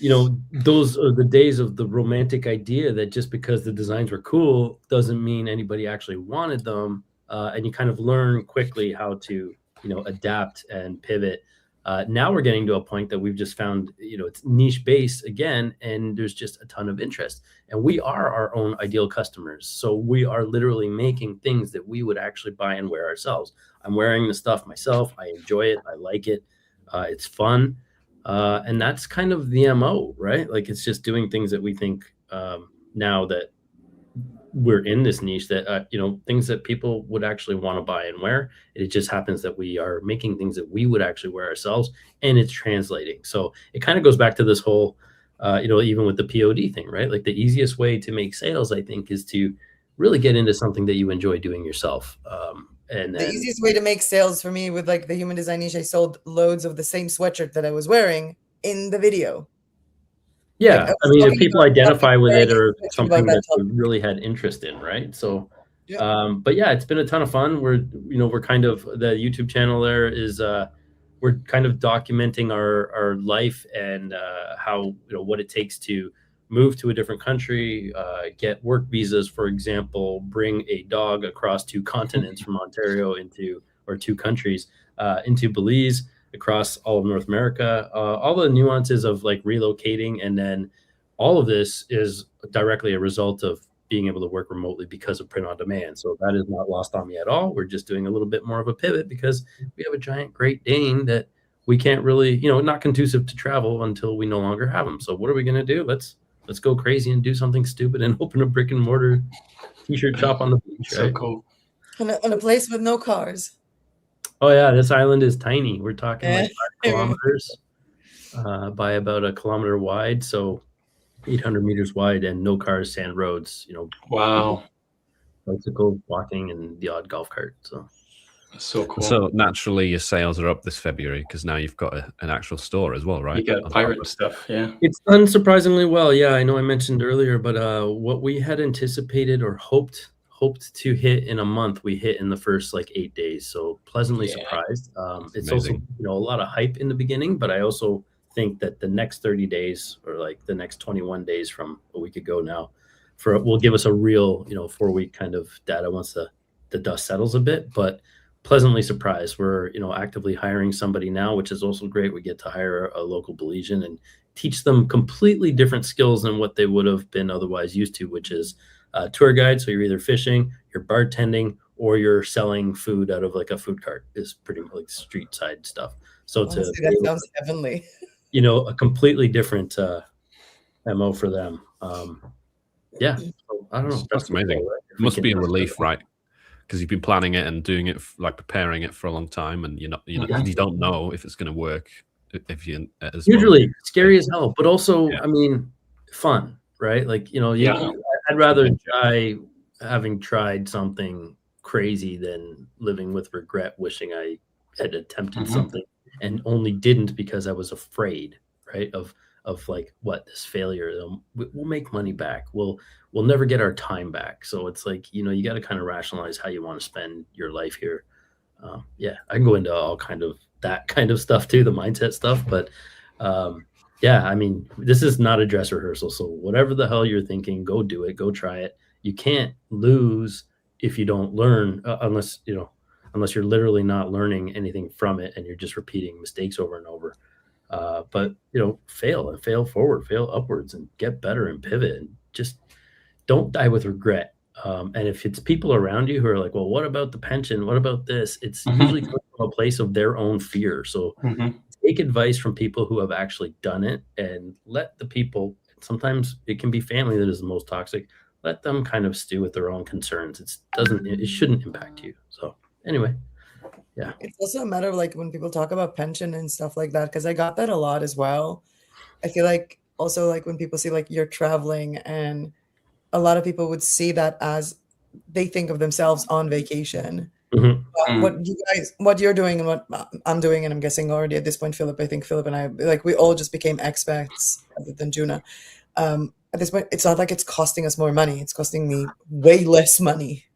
those are the days of the romantic idea that just because the designs were cool doesn't mean anybody actually wanted them. And you kind of learn quickly how to, adapt and pivot. Now we're getting to a point that we've just found, it's niche based again, and there's just a ton of interest. And we are our own ideal customers. So we are literally making things that we would actually buy and wear ourselves. I'm wearing the stuff myself. I enjoy it. I like it. It's fun. And that's kind of the MO, right? Like, it's just doing things that we think now that we're in this niche that, things that people would actually want to buy and wear. It just happens that we are making things that we would actually wear ourselves, and it's translating. So it kind of goes back to this whole, even with the POD thing, right? Like, the easiest way to make sales, I think, is to really get into something that you enjoy doing yourself. And then, the easiest way to make sales for me with like the human design niche, I sold loads of the same sweatshirt that I was wearing in the video. Yeah, like, I mean, if people identify with it or something that they really had interest in, right? So, but yeah, it's been a ton of fun. We're kind of, the YouTube channel there is, we're kind of documenting our life and how, what it takes to move to a different country, get work visas, for example, bring a dog across 2 continents from Ontario or 2 countries into Belize, across all of North America, all the nuances of like relocating. And then all of this is directly a result of being able to work remotely because of print on demand. So that is not lost on me at all. We're just doing a little bit more of a pivot because we have a giant Great Dane that we can't really, not conducive to travel until we no longer have them. So what are we going to do? Let's go crazy and do something stupid and open a brick and mortar T-shirt shop on the beach. So right? cool. in a place with no cars. Oh yeah, this island is tiny. We're talking like 5 kilometers by about 1 kilometer wide, so 800 meters wide, and no cars, sand roads. Wow. Bicycle, walking, and the odd golf cart. So So cool. So naturally, your sales are up this February because now you've got an actual store as well, right? You got pirate stuff, yeah. It's done surprisingly well. Yeah, I know I mentioned earlier, but what we had anticipated or hoped to hit in a month, we hit in the first like 8 days. So pleasantly surprised. It's also, a lot of hype in the beginning, but I also think that the next 30 days or like the next 21 days from a week ago now will give us a real, 4-week kind of data once the dust settles a bit. But pleasantly surprised. We're, actively hiring somebody now, which is also great. We get to hire a local Belizean and teach them completely different skills than what they would have been otherwise used to, which is tour guide. So you're either fishing, you're bartending, or you're selling food out of like a food cart is pretty like street side stuff. So that sounds heavenly. A completely different MO for them. Yeah, so, I don't know. That's amazing. Cool, right? It must be a relief, right? Because you've been planning it and doing it, like preparing it for a long time, and you don't know if it's going to work. If you usually scary as hell, but also I mean, fun, right? Like I'd rather die having tried something crazy than living with regret, wishing I had attempted something and only didn't because I was afraid, right? Of like this failure. We'll make money back. We'll never get our time back. So it's like, you got to kind of rationalize how you want to spend your life here. I can go into all kind of that kind of stuff too, the mindset stuff. But I mean, this is not a dress rehearsal. So whatever the hell you're thinking, go do it, go try it. You can't lose if you don't learn, unless you're literally not learning anything from it and you're just repeating mistakes over and over. But fail forward, fail upwards, and get better and pivot, and just don't die with regret. And if it's people around you who are like, well, what about the pension? What about this? It's usually coming from a place of their own fear. So take advice from people who have actually done it, and let the people, sometimes it can be family that is the most toxic, let them kind of stew with their own concerns. It shouldn't impact you. So anyway. Yeah. It's also a matter of like when people talk about pension and stuff like that, because I got that a lot as well. I feel like also like when people see like you're traveling, and a lot of people would see that as they think of themselves on vacation. What you're doing and what I'm doing, and I'm guessing already at this point, Philip, I think Philip and I, like, we all just became expats other than Juna. At this point, it's not like it's costing us more money. It's costing me way less money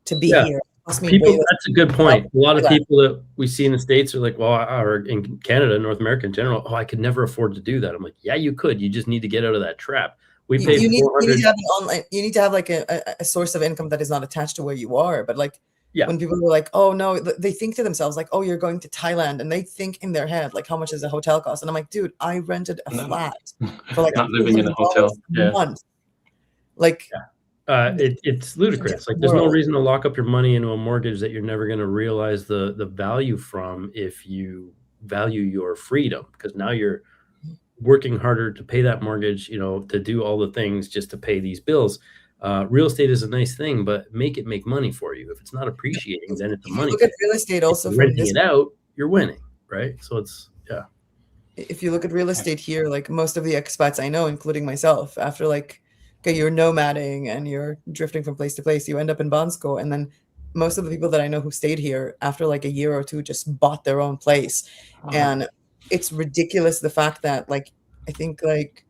to be here. People, that's a good point. A lot of people that we see in the States are like, well, or in Canada, North America in general, I could never afford to do that. I'm like, yeah, you could. You just need to get out of that trap. We pay you need to have an online, you need to have like a source of income that is not attached to where you are. But like when people are like, oh no, they think to themselves like, oh, you're going to Thailand, and they think in their head like, how much does a hotel cost? And I'm like, dude, I rented a flat for like not living in a hotel a month. Like it's ludicrous. Like there's no reason to lock up your money into a mortgage that you're never going to realize the value from if you value your freedom, because now you're working harder to pay that mortgage, to do all the things just to pay these bills. Real estate is a nice thing, but make it make money for you. If it's not appreciating, then it's a money. Look at real estate also. If you're renting it out, you're winning, right? So it's if you look at real estate here, like most of the expats I know, including myself, after like, okay, you're nomading and you're drifting from place to place, you end up in Bansko. And then most of the people that I know who stayed here after like a year or two just bought their own place. And it's ridiculous, the fact that like, I think like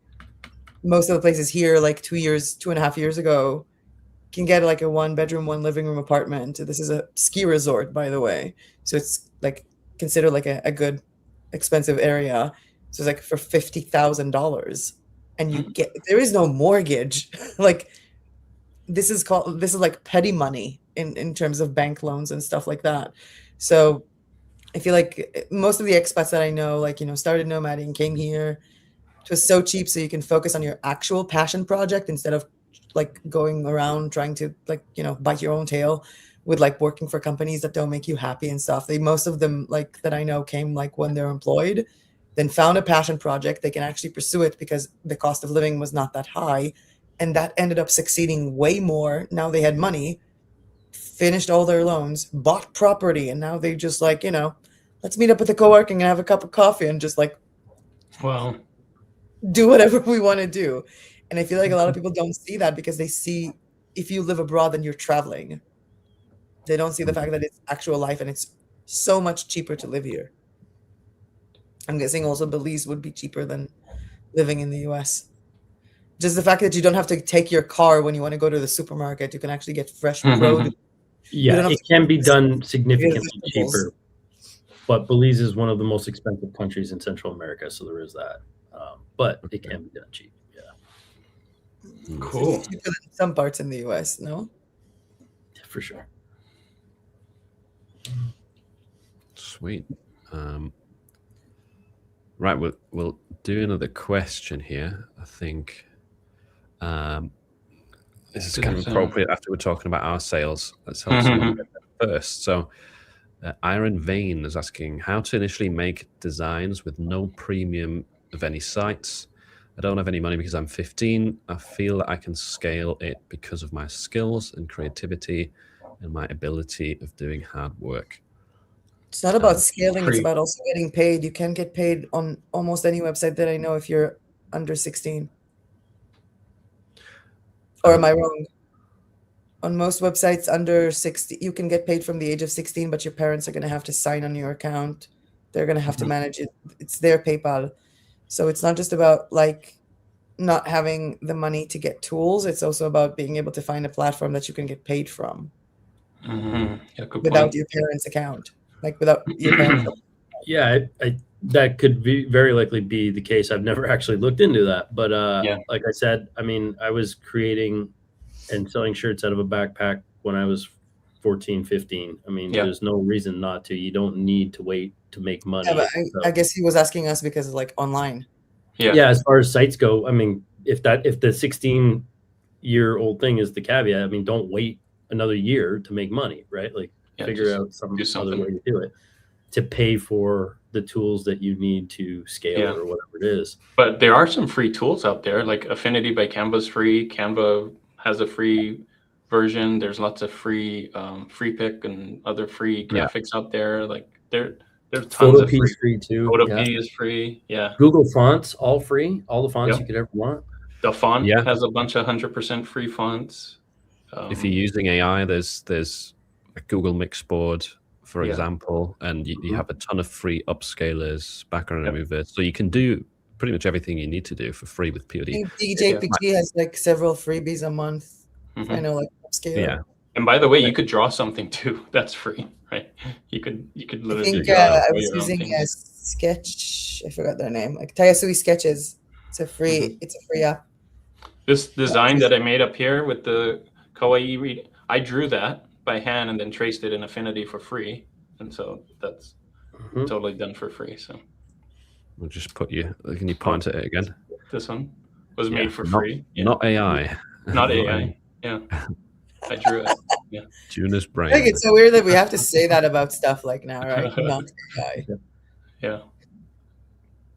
most of the places here, like 2.5 years ago, can get like a 1-bedroom, 1-living-room apartment. This is a ski resort, by the way. So it's like considered like a good expensive area. So it's like for $50,000. And there is no mortgage. Like this is like petty money in terms of bank loans and stuff like that. So I feel like most of the expats that I know, like, started nomading, came here. It was so cheap, so you can focus on your actual passion project instead of like going around trying to like, bite your own tail with like working for companies that don't make you happy and stuff. Most of them like that I know came like when they're employed, then found a passion project. They can actually pursue it because the cost of living was not that high. And that ended up succeeding way more. Now they had money, finished all their loans, bought property. And now they just like, let's meet up at the co-working and have a cup of coffee and just like, do whatever we want to do. And I feel like a lot of people don't see that because they see if you live abroad, then you're traveling. They don't see the fact that it's actual life and it's so much cheaper to live here. I'm guessing also Belize would be cheaper than living in the US. Just the fact that you don't have to take your car when you want to go to the supermarket. You can actually get fresh produce. Yeah, it can be done significantly vegetables. cheaper, but Belize is one of the most expensive countries in Central America, so there is that. But it can be done cheap. Yeah, Cool. It's cheaper than some parts in the US, no? for sure. Sweet. Right, we'll do another question here. I think this is kind of appropriate after we're talking about our sales. Let's help someone get there first. So Iron Vein is asking how to initially make designs with no premium of any sites. I don't have any money because I'm 15. I feel that I can scale it because of my skills and creativity and my ability of doing hard work. It's not about scaling, it's about also getting paid. You can get paid on almost any website that I know if you're under 16. Or am I wrong? On most websites under 60, you can get paid from the age of 16, but your parents are going to have to sign on your account. They're going to have to manage it. It's their PayPal. So it's not just about like not having the money to get tools. It's also about being able to find a platform that you can get paid from Yeah, without your parents' account. Like without your parents. Yeah, that could be very likely be the case. I've never actually looked into that, but like I said, I mean, I was creating and selling shirts out of a backpack when I was 14, 15. I mean, there's no reason not to. You don't need to wait to make money. Yeah, but I guess he was asking us because it's like online. Yeah, as far as sites go, I mean, if the 16-year-old thing is the caveat, I mean, don't wait another year to make money, right? Like figure out some other way to do it, to pay for the tools that you need to scale or whatever it is. But there are some free tools out there, like Affinity by Canva is free. Canva has a free version. There's lots of free free pick and other free graphics out there. Like there's tons of free too. Photopea is free. Yeah. Google Fonts, all free. All the fonts you could ever want. The font has a bunch of 100% free fonts. If you're using AI, there's a Google Mixboard, for example, and you have a ton of free upscalers, background removers. So you can do pretty much everything you need to do for free with POD. DJPG has like several freebies a month. I know, like upscaler. Yeah. And by the way, you could draw something too. That's free, right? You could literally. I think I was using a sketch. I forgot their name. Like Tayasui Sketches. It's a free. It's a free app. This design that I made up here with the kawaii read, I drew that by hand and then traced it in Affinity for free, and so that's totally done for free. So we'll just put you. Can you point at it again? This one was made for free. Not AI. Not AI. Yeah. I drew it. Yeah. Juna's brain. I think it's so weird that we have to say that about stuff like now, right? Not AI. Yeah.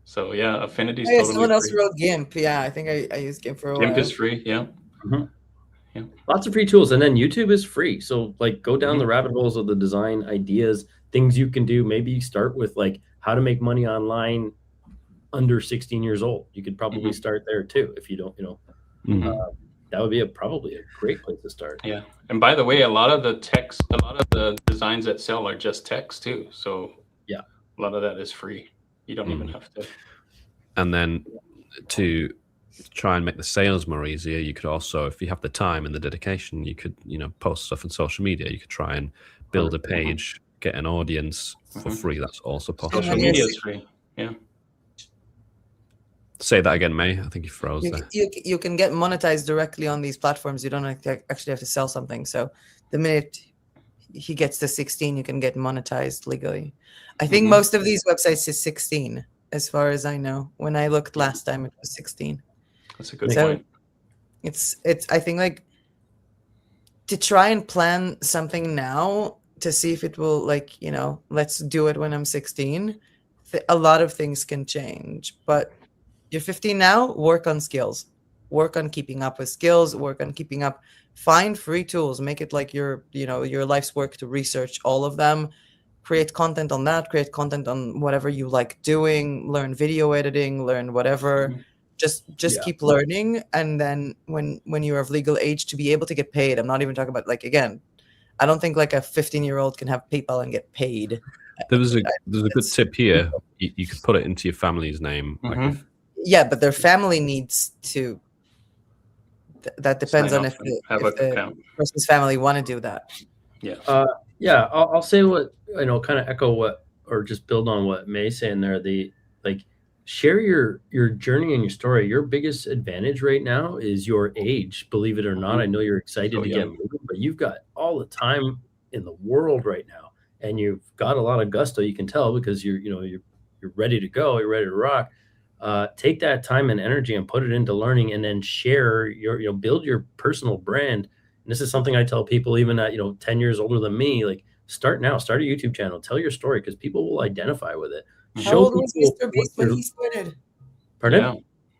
So yeah, Affinity's totally free. Someone else wrote GIMP. Yeah, I think I used GIMP for a while. GIMP is free. Yeah. Yeah. Lots of free tools, and then YouTube is free. So like, go down the rabbit holes of the design ideas, things you can do. Maybe start with like how to make money online under 16 years old. You could probably start there too if you don't, that would be probably a great place to start. Yeah. And by the way, a lot of the designs that sell are just text too. So yeah, a lot of that is free. You don't even have to. And then to try and make the sales more easier, you could also, if you have the time and the dedication, you could, post stuff on social media. You could try and build a page, get an audience for free. That's also possible. Social media is free. Yeah. Say that again, May. I think you froze there. You can get monetized directly on these platforms. You don't actually have to sell something. So the minute he gets to 16, you can get monetized legally. I think most of these websites is 16, as far as I know. When I looked last time, it was 16. That's a good point. It's I think like to try and plan something now to see if it will let's do it when I'm 16. A lot of things can change, but you're 15 now, work on skills, work on keeping up with skills, work on keeping up, find free tools, make it like your life's work to research all of them, create content on that, create content on whatever you like doing, learn video editing, learn whatever, just keep learning. And then when you're of legal age to be able to get paid, I'm not even talking about I don't think like a 15-year-old can have PayPal and get paid. There's a good tip here. You could put it into your family's name. Mm-hmm. Like yeah, but their family needs to. That depends on if the person's family want to do that. Yeah. Yeah, I'll say what kind of echo what, or just build on what May's saying there. Share your journey and your story. Your biggest advantage right now is your age. Believe it or not, I know you're excited to get moving, but you've got all the time in the world right now, and you've got a lot of gusto. You can tell because you're ready to go. You're ready to rock. Take that time and energy and put it into learning, and then share build your personal brand. And this is something I tell people even at 10 years older than me. Like, start now. Start a YouTube channel. Tell your story because people will identify with it. How old was Mr. Beast when he started? Pardon? Yeah.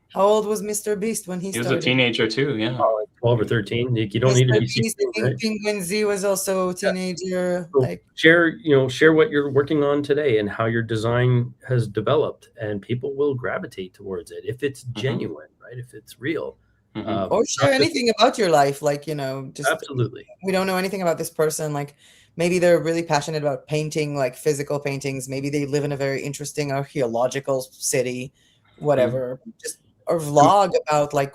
How old was Mr. Beast when he started? He was a teenager too, yeah. Oh, like 12 or 13. You don't need to be 16, right? Penguin Z was also a teenager. So share what you're working on today and how your design has developed, and people will gravitate towards it if it's genuine, right? If it's real. Or share anything about your life, like just absolutely. We don't know anything about this person, like maybe they're really passionate about painting, like physical paintings. Maybe they live in a very interesting archaeological city, whatever. Or vlog about like,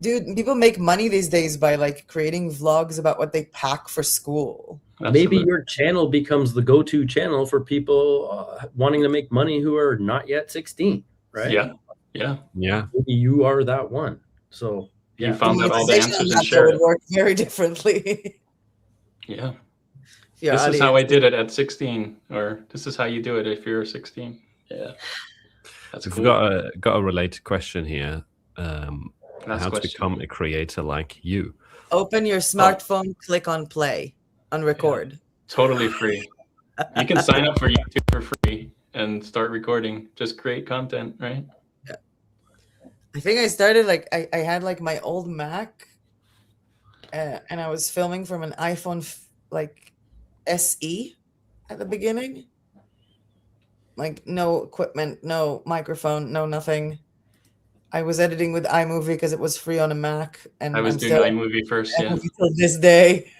dude, people make money these days by like creating vlogs about what they pack for school. Maybe your channel becomes the go-to channel for people wanting to make money who are not yet 16, right? Yeah. Maybe you are that one. So you found out all the answers and shared it. Would work very differently. Yeah. This is how I did it at 16, or this is how you do it if you're 16. Yeah. That's cool. We've got a related question here. How to become a creator like you? Open your smartphone, click on play, on record. Yeah. Totally free. You can sign up for YouTube for free and start recording. Just create content, right? Yeah. I think I started like I had like my old Mac, and I was filming from an iPhone like SE at the beginning. Like no equipment, no microphone, no nothing. I was editing with iMovie because it was free on a Mac, and I was doing iMovie first. Yeah. Until this day.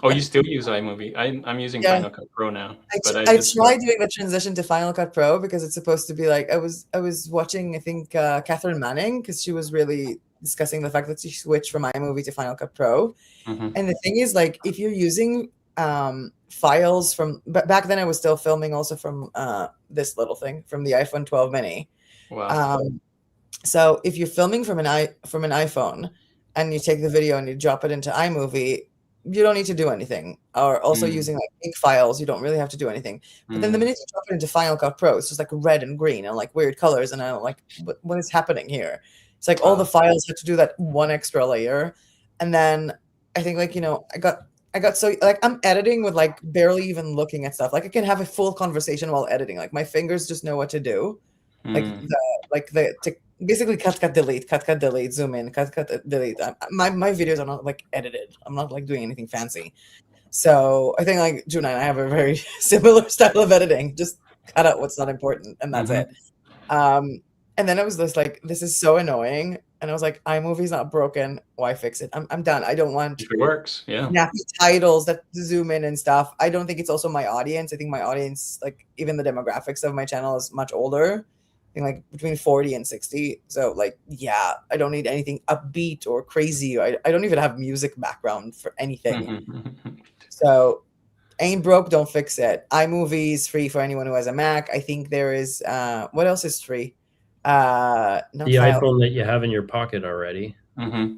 Oh, you still use iMovie? I'm using Final Cut Pro now. I tried doing the transition to Final Cut Pro because it's supposed to be like I was watching I think Catherine Manning because she was really discussing the fact that she switched from iMovie to Final Cut Pro, and the thing is like if you're using files from back then I was still filming also from this little thing from the iPhone 12 mini. Wow. So if you're filming from an iPhone and you take the video and you drop it into iMovie, you don't need to do anything. Or also using like big files, you don't really have to do anything. But then the minute you drop it into Final Cut Pro, it's just like red and green and like weird colors, and I'm like, what is happening here? It's like all the files have to do that one extra layer, and then I think like I got so like I'm editing with like barely even looking at stuff. Like I can have a full conversation while editing. Like my fingers just know what to do. Basically cut delete, zoom in, cut delete. My videos are not like edited. I'm not like doing anything fancy. So I think like Juna and I have a very similar style of editing. Just cut out what's not important, and that's it. And then I was just like, this is so annoying. And I was like, iMovie's not broken. Why fix it? I'm done. I don't want if it works. Yeah. Nappy titles that zoom in and stuff. I don't think it's also my audience. I think my audience, like even the demographics of my channel is much older. I think like between 40 and 60. So like, yeah, I don't need anything upbeat or crazy. I don't even have music background for anything. So ain't broke, don't fix it. iMovie is free for anyone who has a Mac. I think there is, what else is free? The iPhone that you have in your pocket already. Right?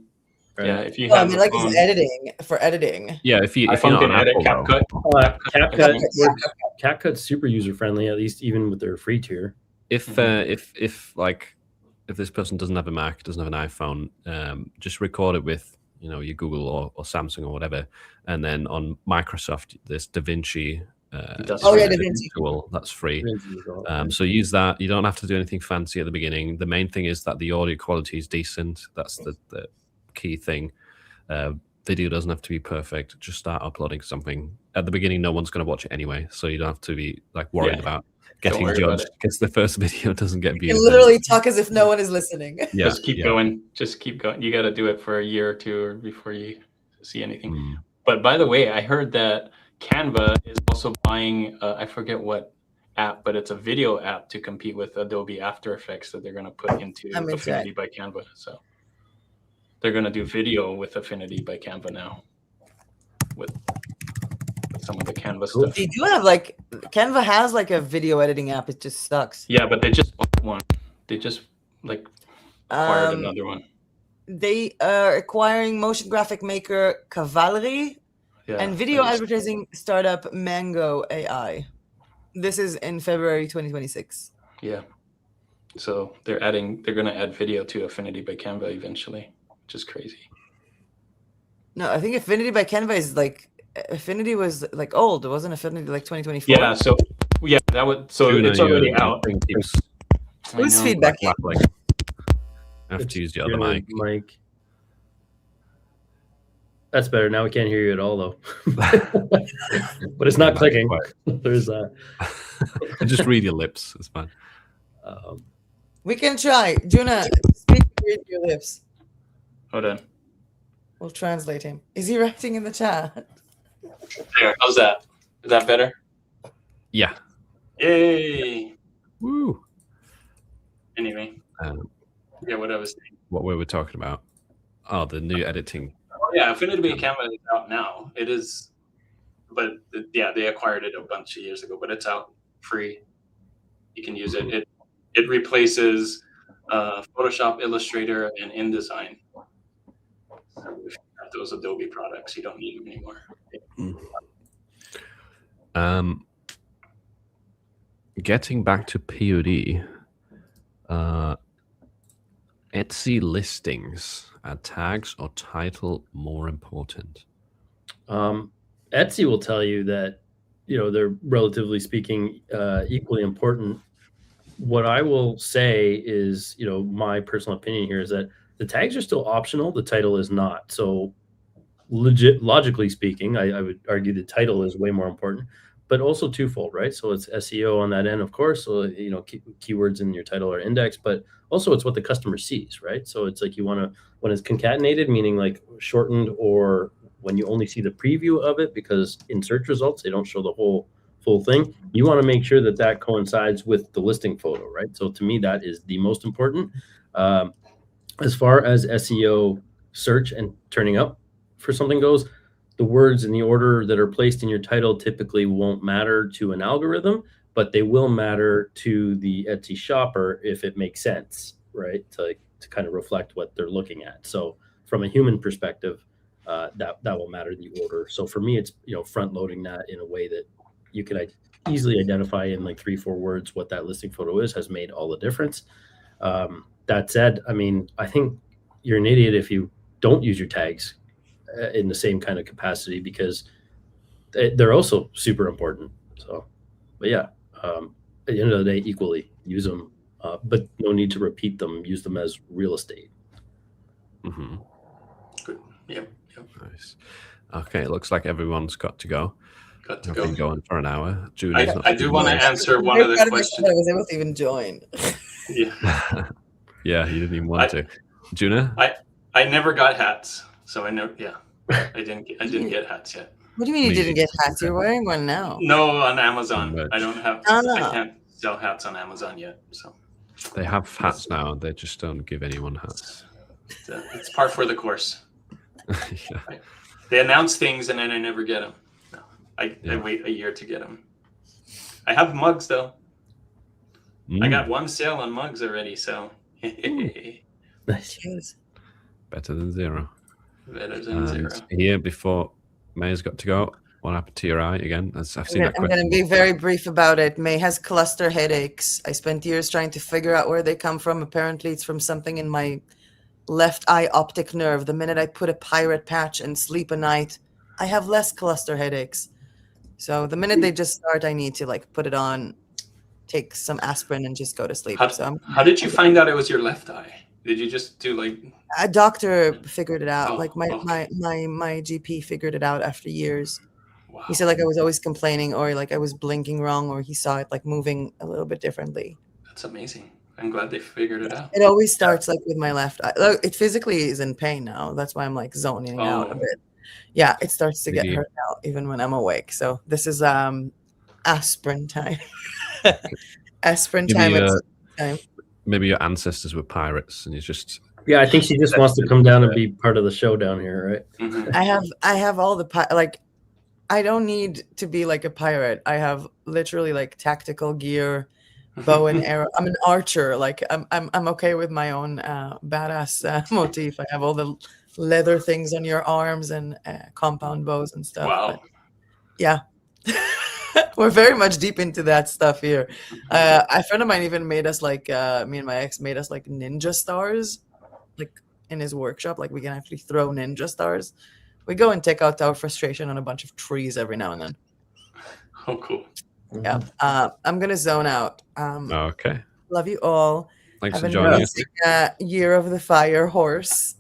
Yeah, if you have I mean, like it's editing. Yeah, if you're not on edit CapCut, CapCut's super user friendly, at least even with their free tier. If this person doesn't have a Mac, doesn't have an iPhone, just record it with your Google or Samsung or whatever, and then on Microsoft there's DaVinci. DaVinci tool that's free. So use that. You don't have to do anything fancy at the beginning. The main thing is that the audio quality is decent. That's the key thing. Video doesn't have to be perfect. Just start uploading something. At the beginning, no one's going to watch it anyway, so you don't have to be like worried about getting judged because the first video doesn't get views. You literally talk as if no one is listening. Just keep going. Just keep going. You got to do it for a year or two before you see anything. But by the way, I heard that Canva is also buying, I forget what app, but it's a video app to compete with Adobe After Effects that they're going to put into Affinity by Canva. So they're going to do video with Affinity by Canva now with some of the Canva stuff. They do have like, Canva has like a video editing app. It just sucks. Yeah, but they just bought one. They just like acquired another one. They are acquiring motion graphic maker Cavalry and video advertising startup Mango AI. This is in February 2026. Yeah. So they're going to add video to Affinity by Canva eventually, which is crazy. No, I think Affinity by Canva is like, Affinity was like old. It wasn't Affinity like 2024. Yeah. So that would, so Juna, it's already out. Who's feedback? I have to use the other mic. That's better. Now we can't hear you at all, though. But it's not clicking. There's just read your lips. It's fine. We can try. Juna, speak with your lips. Hold on. We'll translate him. Is he writing in the chat? There. How's that? Is that better? Yeah. Yay. Woo. Anyway. Yeah, what I was saying. What we were talking about. Oh, the new editing. Yeah, Affinity by Canva is out now. It is, but yeah, they acquired it a bunch of years ago, but it's out free. You can use it. It replaces Photoshop, Illustrator, and InDesign. So if you have those Adobe products, you don't need them anymore. Getting back to POD, Etsy listings. Are tags or title more important? Etsy will tell you that, they're relatively speaking equally important. What I will say is, my personal opinion here is that the tags are still optional. The title is not. So logically speaking, I would argue the title is way more important, but also twofold, right? So it's SEO on that end, of course. So, keywords in your title are indexed, but also it's what the customer sees, right? So it's like you want to, when it's concatenated, meaning like shortened, or when you only see the preview of it, because in search results, they don't show the full thing. You want to make sure that that coincides with the listing photo, right? So to me, that is the most important. As far as SEO search and turning up for something goes, the words in the order that are placed in your title typically won't matter to an algorithm, but they will matter to the Etsy shopper if it makes sense, right? To kind of reflect what they're looking at. So from a human perspective, that will matter, the order. So for me, it's front loading that in a way that you can easily identify in like 3-4 words what that listing photo is, has made all the difference. That said, I mean, I think you're an idiot if you don't use your tags in the same kind of capacity, because they're also super important. So, but yeah, at the end of the day, equally use them, but no need to repeat them. Use them as real estate. Mm-hmm. Good. Yep. Nice. Okay, it looks like everyone's got to go. Got to I've go. been going for an hour. I do want to answer one of the questions. I was able to even join. Yeah. Yeah, you didn't even want to. Juna? I never got hats, so I never. Yeah, I didn't get hats yet. What do you mean you didn't get hats? You're wearing one now. No, on Amazon. I don't have. No. I can't sell hats on Amazon yet. So they have hats now. They just don't give anyone hats. It's par for the course. Yeah. They announce things and then I never get them. No, I wait a year to get them. I have mugs though. I got one sale on mugs already, so. Nice. Better than zero. Better than zero. Here, before May's got to go, what happened to your eye again? I've seen that question. I'm going to be very brief about it. May has cluster headaches. I spent years trying to figure out where they come from. Apparently, it's from something in my left eye optic nerve. The minute I put a pirate patch and sleep a night, I have less cluster headaches. So the minute they just start, I need to like put it on, take some aspirin, and just go to sleep. How did you find out it was your left eye? Did you just do like a doctor figured it out? Like my GP figured it out after years. Wow. He said like I was always complaining, or like I was blinking wrong, or he saw it like moving a little bit differently. That's amazing. I'm glad they figured it out. It always starts like with my left eye. Look, it physically is in pain now. That's why I'm like zoning out a bit. Yeah, it starts to get Maybe- hurt now, even when I'm awake. So this is aspirin time. Aspirin Maybe, time. It's time. Maybe your ancestors were pirates, and you just Yeah, I think she just wants to come down and be part of the show down here, right? Mhm. I have all the like. I don't need to be like a pirate. I have literally like tactical gear, bow and arrow. I'm an archer. Like I'm okay with my own badass motif. I have all the leather things on your arms and compound bows and stuff. Wow. But yeah, we're very much deep into that stuff here. A friend of mine even made us like me and my ex made us like ninja stars, like in his workshop. Like we can actually throw ninja stars. We go and take out our frustration on a bunch of trees every now and then. Oh, cool. Yeah. I'm gonna zone out. okay. Love you all. Thanks Have for an joining us. amazing year of the fire horse.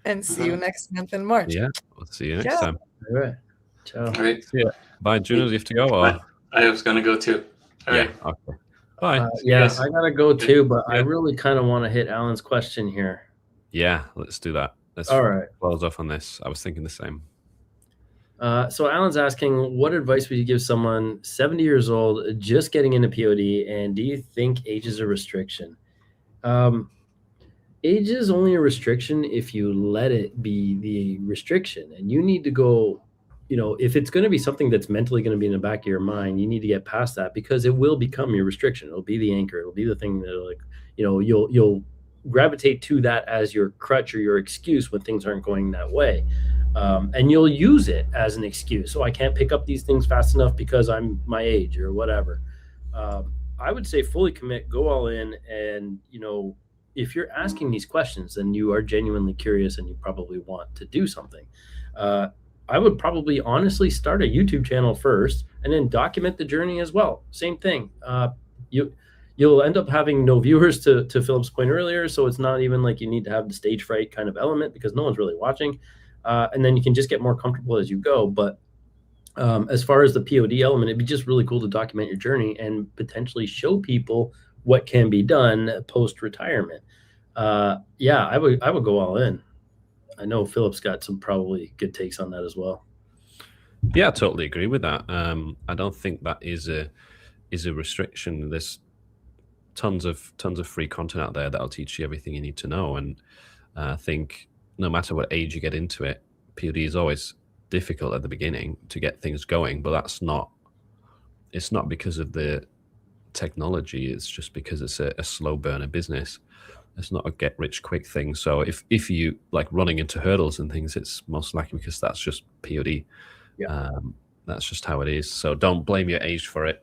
And see you next month in March. Yeah, we'll see you next Yeah. time. All right. Ciao. All right. Bye, Juna. Do you have to go? Or? I was gonna go too. All right. Yeah. Okay. Bye. Yeah, Yes. I gotta go too, but I Yeah. really kind of want to hit Alan's question here. Yeah, let's do that. Let's All right. close off on this. I was thinking the same. So Alan's asking, what advice would you give someone 70 years old just getting into POD, and do you think age is a restriction? Age is only a restriction if you let it be the restriction, and you need to go, if it's going to be something that's mentally going to be in the back of your mind, you need to get past that, because it will become your restriction. It'll be the anchor. It'll be the thing that you'll gravitate to that as your crutch or your excuse when things aren't going that way. And you'll use it as an excuse. So I can't pick up these things fast enough because I'm my age or whatever. I would say fully commit, go all in. And, if you're asking these questions, then you are genuinely curious and you probably want to do something. I would probably honestly start a YouTube channel first and then document the journey as well. Same thing. You'll end up having no viewers, to Philip's point earlier. So it's not even like you need to have the stage fright kind of element, because no one's really watching. And then you can just get more comfortable as you go. But as far as the POD element, it'd be just really cool to document your journey and potentially show people what can be done post-retirement. Yeah, I would go all in. I know Philip's got some probably good takes on that as well. Yeah, I totally agree with that. I don't think that is a restriction. There's tons of free content out there that'll teach you everything you need to know. And I think no matter what age you get into it, POD is always difficult at the beginning to get things going, but it's not because of the technology. It's just because it's a slow burner business. It's not a get rich quick thing. So if you like running into hurdles and things, it's most likely because that's just POD. Yeah. That's just how it is. So don't blame your age for it.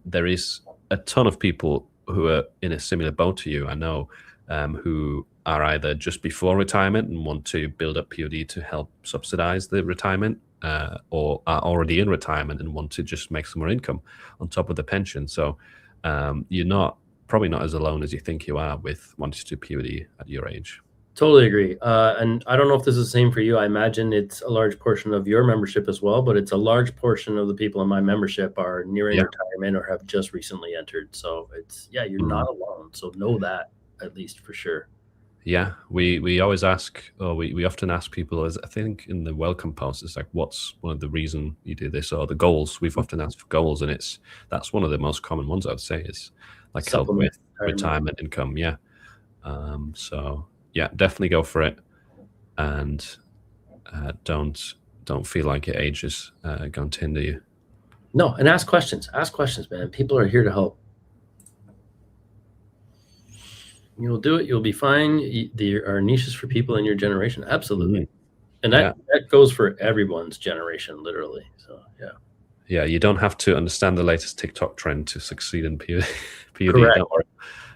There is a ton of people who are in a similar boat to you, I know, who are either just before retirement and want to build up POD to help subsidize the retirement, or are already in retirement and want to just make some more income on top of the pension. So you're probably not as alone as you think you are with wanting to do POD at your age. Totally agree. And I don't know if this is the same for you. I imagine it's a large portion of your membership as well, but it's a large portion of the people in my membership are nearing retirement or have just recently entered. So you're not alone. So know that, at least, for sure. Yeah, we always ask, or we often ask people, as I think in the welcome post, it's like, what's one of the reason you do this, or the goals. We've often asked for goals, and that's one of the most common ones, I would say, is like help with retirement income. Yeah. So yeah, definitely go for it, and don't feel like your age is going to hinder you. No, and ask questions. Ask questions, man. People are here to help. You'll do it. You'll be fine. There are niches for people in your generation. Absolutely. And that goes for everyone's generation, literally. So, yeah. Yeah, you don't have to understand the latest TikTok trend to succeed in POD. Correct. Don't worry.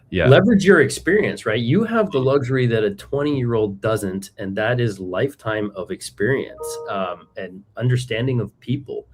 Yeah. Leverage your experience, right? You have the luxury that a 20-year-old doesn't, and that is lifetime of experience and understanding of people.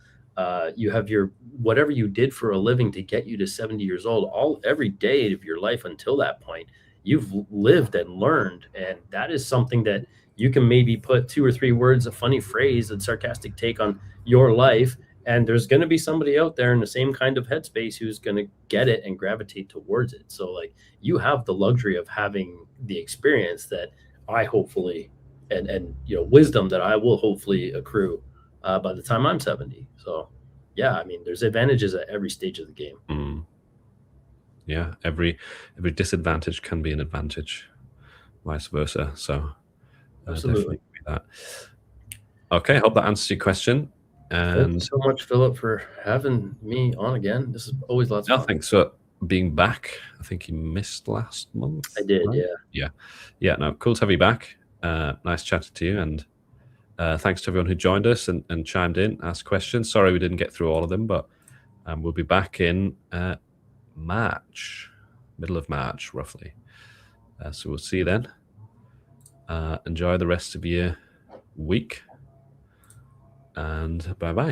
You have your whatever you did for a living to get you to 70 years old, every day of your life until that point. You've lived and learned, and that is something that you can maybe put 2 or 3 words, a funny phrase, a sarcastic take on your life, and there's going to be somebody out there in the same kind of headspace who's going to get it and gravitate towards it. So, like, you have the luxury of having the experience that I hopefully and wisdom that I will hopefully accrue by the time I'm 70. So yeah, I mean, there's advantages at every stage of the game. Yeah, every disadvantage can be an advantage, vice versa. So Absolutely. definitely that. Okay, I hope that answers your question. Thank you so much, Philip, for having me on again. This is always lots of fun. Thanks for being back. I think you missed last month. I did, right? Yeah. No, cool to have you back. Nice chatting to you, and thanks to everyone who joined us and chimed in, asked questions. Sorry we didn't get through all of them, but we'll be back in March, middle of March, roughly. So we'll see you then. Enjoy the rest of your week, and bye-bye.